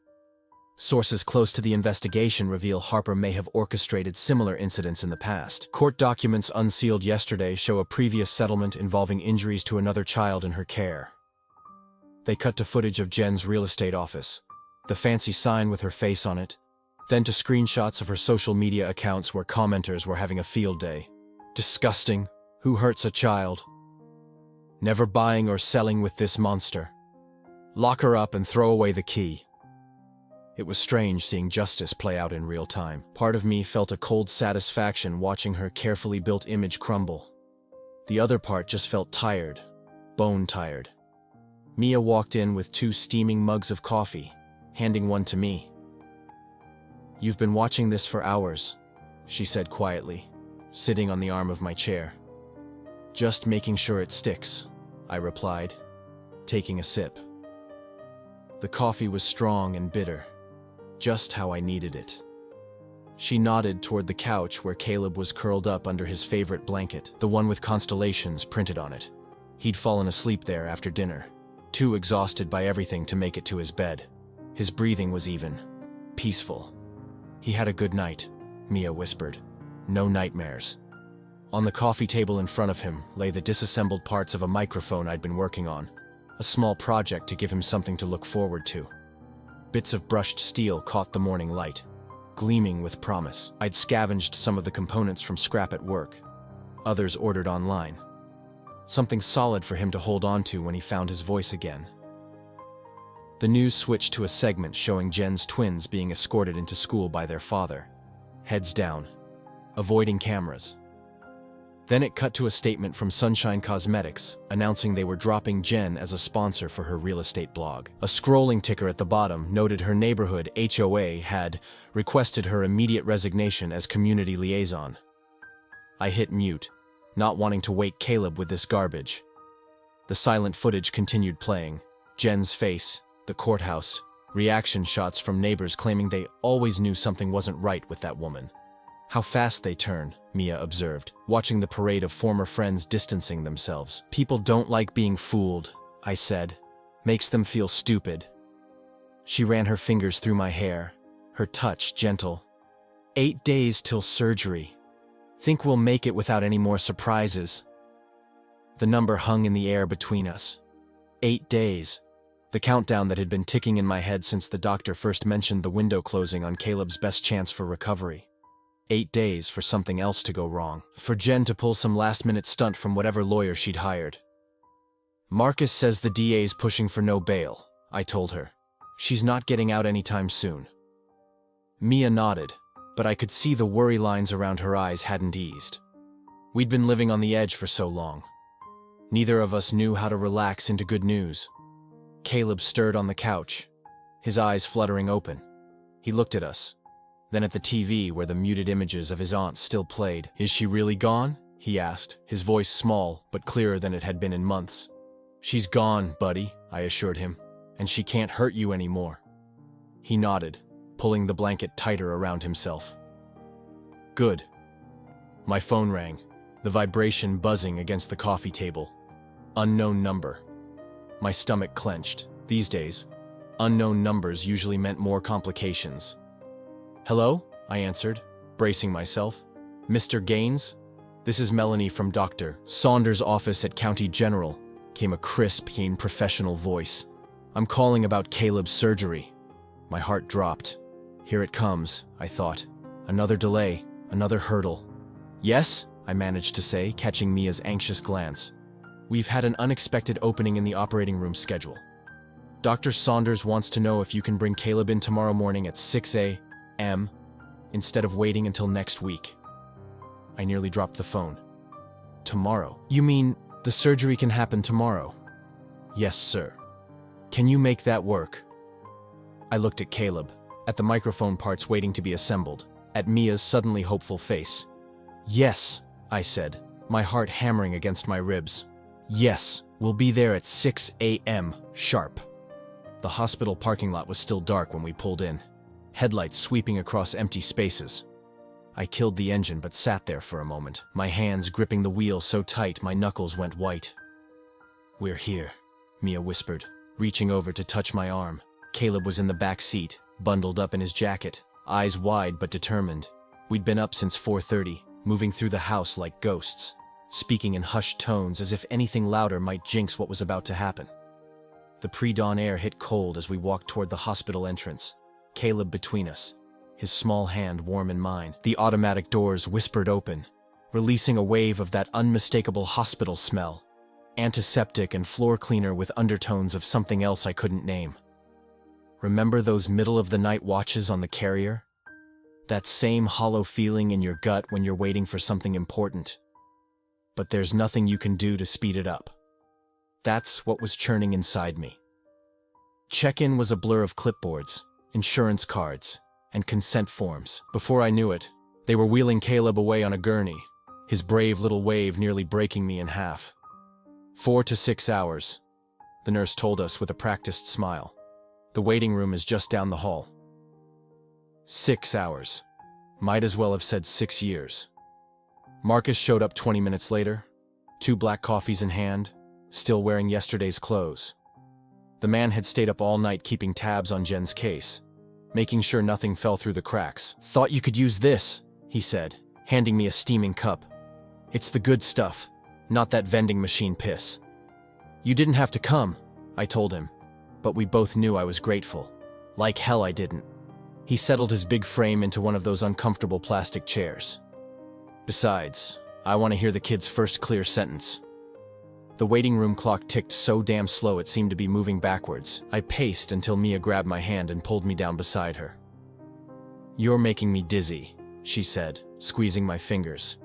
Sources close to the investigation reveal Harper may have orchestrated similar incidents in the past. Court documents unsealed yesterday show a previous settlement involving injuries to another child in her care. They cut to footage of Jen's real estate office, the fancy sign with her face on it, then to screenshots of her social media accounts where commenters were having a field day. "Disgusting. Who hurts a child? Never buying or selling with this monster. Lock her up and throw away the key." It was strange seeing justice play out in real time. Part of me felt a cold satisfaction watching her carefully built image crumble. The other part just felt tired, bone tired. Mia walked in with 2 steaming mugs of coffee, handing one to me. "You've been watching this for hours," she said quietly, sitting on the arm of my chair. "Just making sure it sticks," I replied, taking a sip. The coffee was strong and bitter, just how I needed it. She nodded toward the couch where Caleb was curled up under his favorite blanket, the one with constellations printed on it. He'd fallen asleep there after dinner, too exhausted by everything to make it to his bed. His breathing was even, peaceful. "He had a good night," Mia whispered. "No nightmares." On the coffee table in front of him lay the disassembled parts of a microphone I'd been working on, a small project to give him something to look forward to. Bits of brushed steel caught the morning light, gleaming with promise. I'd scavenged some of the components from scrap at work, others ordered online. Something solid for him to hold on to when he found his voice again. The news switched to a segment showing Jen's twins being escorted into school by their father, heads down, avoiding cameras. Then it cut to a statement from Sunshine Cosmetics announcing they were dropping Jen as a sponsor for her real estate blog. A scrolling ticker at the bottom noted her neighborhood HOA had requested her immediate resignation as community liaison. I hit mute, not wanting to wake Caleb with this garbage. The silent footage continued playing. Jen's face, the courthouse, reaction shots from neighbors claiming they always knew something wasn't right with that woman. How fast they turn, Mia observed, watching the parade of former friends distancing themselves. People don't like being fooled, I said. Makes them feel stupid. She ran her fingers through my hair, her touch gentle. 8 days till surgery. Think we'll make it without any more surprises. The number hung in the air between us. 8 days. The countdown that had been ticking in my head since the doctor first mentioned the window closing on Caleb's best chance for recovery. 8 days for something else to go wrong. For Jen to pull some last-minute stunt from whatever lawyer she'd hired. Marcus says the DA's pushing for no bail, I told her. She's not getting out anytime soon. Mia nodded, but I could see the worry lines around her eyes hadn't eased. We'd been living on the edge for so long. Neither of us knew how to relax into good news. Caleb stirred on the couch, his eyes fluttering open. He looked at us, then at the TV where the muted images of his aunt still played. "Is she really gone?" he asked, his voice small but clearer than it had been in months. "She's gone, buddy," I assured him, "and she can't hurt you anymore." He nodded, pulling the blanket tighter around himself. Good. My phone rang, the vibration buzzing against the coffee table. Unknown number. My stomach clenched. These days, unknown numbers usually meant more complications. "Hello?" I answered, bracing myself. "Mr. Gaines? This is Melanie from Dr. Saunders' office at County General," came a crisp, professional voice. "I'm calling about Caleb's surgery." My heart dropped. Here it comes, I thought. Another delay, another hurdle. "Yes?" I managed to say, catching Mia's anxious glance. "We've had an unexpected opening in the operating room schedule. Dr. Saunders wants to know if you can bring Caleb in tomorrow morning at 6 a.m. instead of waiting until next week." I nearly dropped the phone. "Tomorrow? You mean the surgery can happen tomorrow?" "Yes, sir." "Can you make that work?" I looked at Caleb, at the microphone parts waiting to be assembled, at Mia's suddenly hopeful face. "Yes," I said, my heart hammering against my ribs. "Yes, we'll be there at 6 a.m. sharp." The hospital parking lot was still dark when we pulled in, headlights sweeping across empty spaces. I killed the engine but sat there for a moment, my hands gripping the wheel so tight my knuckles went white. "We're here," Mia whispered, reaching over to touch my arm. Caleb was in the back seat, bundled up in his jacket, eyes wide but determined. We'd been up since 4:30, moving through the house like ghosts, speaking in hushed tones as if anything louder might jinx what was about to happen. The pre-dawn air hit cold as we walked toward the hospital entrance, Caleb between us, his small hand warm in mine. The automatic doors whispered open, releasing a wave of that unmistakable hospital smell, antiseptic and floor cleaner with undertones of something else I couldn't name. Remember those middle-of-the-night watches on the carrier? That same hollow feeling in your gut when you're waiting for something important, but there's nothing you can do to speed it up. That's what was churning inside me. Check-in was a blur of clipboards, insurance cards, and consent forms. Before I knew it, they were wheeling Caleb away on a gurney, his brave little wave nearly breaking me in half. 4 to 6 hours, the nurse told us with a practiced smile. The waiting room is just down the hall. 6 hours. Might as well have said 6 years. Marcus showed up 20 minutes later, 2 black coffees in hand, still wearing yesterday's clothes. The man had stayed up all night keeping tabs on Jen's case, making sure nothing fell through the cracks. "Thought you could use this," he said, handing me a steaming cup. "It's the good stuff, not that vending machine piss." "You didn't have to come," I told him, but we both knew I was grateful. Like hell I didn't. He settled his big frame into one of those uncomfortable plastic chairs. "Besides, I want to hear the kid's first clear sentence." The waiting room clock ticked so damn slow it seemed to be moving backwards. I paced until Mia grabbed my hand and pulled me down beside her. "You're making me dizzy," she said, squeezing my fingers.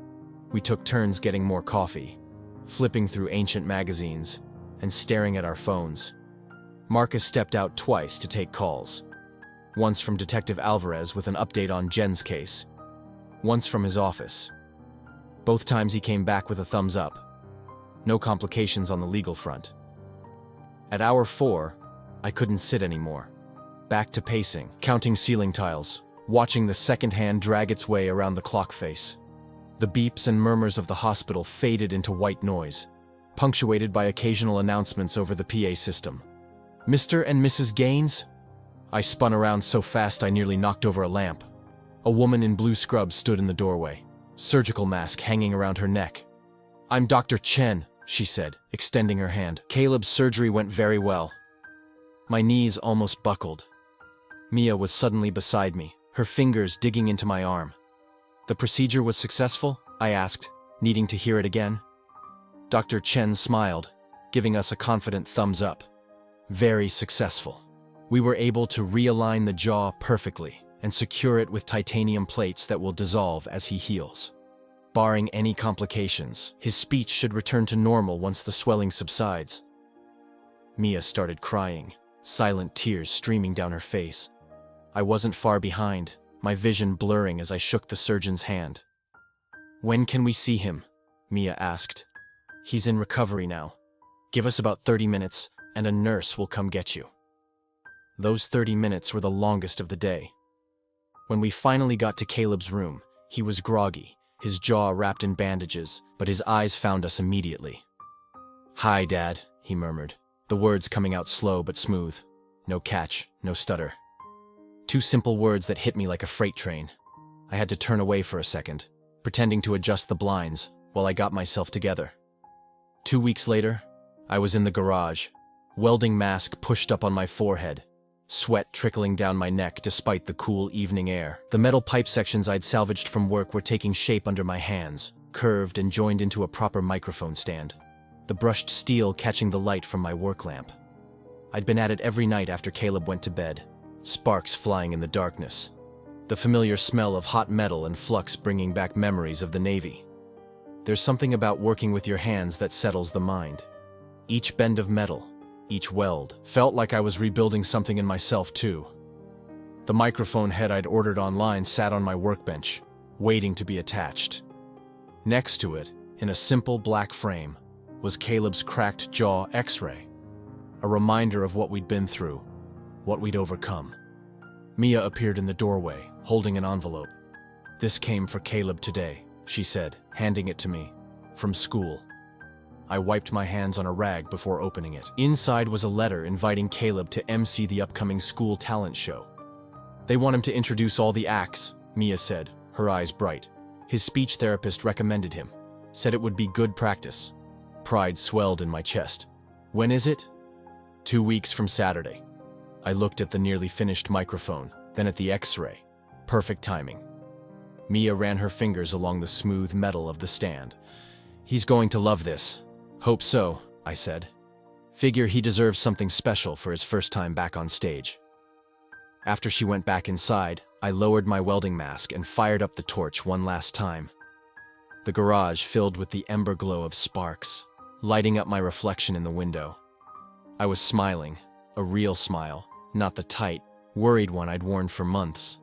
We took turns getting more coffee, flipping through ancient magazines, and staring at our phones. Marcus stepped out twice to take calls. Once from Detective Alvarez with an update on Jen's case. Once from his office. Both times he came back with a thumbs up. No complications on the legal front. At hour 4, I couldn't sit anymore. Back to pacing, counting ceiling tiles, watching the second hand drag its way around the clock face. The beeps and murmurs of the hospital faded into white noise, punctuated by occasional announcements over the PA system. "Mr. and Mrs. Gaines?" I spun around so fast I nearly knocked over a lamp. A woman in blue scrubs stood in the doorway, surgical mask hanging around her neck. "I'm Dr. Chen," she said, extending her hand. "Caleb's surgery went very well." My knees almost buckled. Mia was suddenly beside me, her fingers digging into my arm. "The procedure was successful?" I asked, needing to hear it again. Dr. Chen smiled, giving us a confident thumbs up. "Very successful. We were able to realign the jaw perfectly and secure it with titanium plates that will dissolve as he heals. Barring any complications, his speech should return to normal once the swelling subsides." Mia started crying, silent tears streaming down her face. I wasn't far behind, my vision blurring as I shook the surgeon's hand. "When can we see him?" Mia asked. "He's in recovery now. Give us about 30 minutes, and a nurse will come get you." Those 30 minutes were the longest of the day. When we finally got to Caleb's room, he was groggy, his jaw wrapped in bandages, but his eyes found us immediately. "Hi, Dad," he murmured, the words coming out slow but smooth. No catch, no stutter. Two simple words that hit me like a freight train. I had to turn away for a second, pretending to adjust the blinds while I got myself together. 2 weeks later, I was in the garage, welding mask pushed up on my forehead, sweat trickling down my neck despite the cool evening air. The metal pipe sections I'd salvaged from work were taking shape under my hands, curved and joined into a proper microphone stand, the brushed steel catching the light from my work lamp. I'd been at it every night after Caleb went to bed, sparks flying in the darkness, the familiar smell of hot metal and flux bringing back memories of the Navy. There's something about working with your hands that settles the mind. Each bend of metal, each weld, felt like I was rebuilding something in myself too. The microphone head I'd ordered online sat on my workbench, waiting to be attached. Next to it, in a simple black frame, was Caleb's cracked jaw X-ray, a reminder of what we'd been through, what we'd overcome. Mia appeared in the doorway, holding an envelope. "This came for Caleb today," she said, handing it to me. "From school." I wiped my hands on a rag before opening it. Inside was a letter inviting Caleb to MC the upcoming school talent show. "They want him to introduce all the acts," Mia said, her eyes bright. "His speech therapist recommended him, said it would be good practice." Pride swelled in my chest. "When is it?" 2 weeks from Saturday." I looked at the nearly finished microphone, then at the X-ray. Perfect timing. Mia ran her fingers along the smooth metal of the stand. "He's going to love this." "Hope so," I said. "Figure he deserves something special for his first time back on stage." After she went back inside, I lowered my welding mask and fired up the torch one last time. The garage filled with the ember glow of sparks, lighting up my reflection in the window. I was smiling, a real smile, not the tight, worried one I'd worn for months.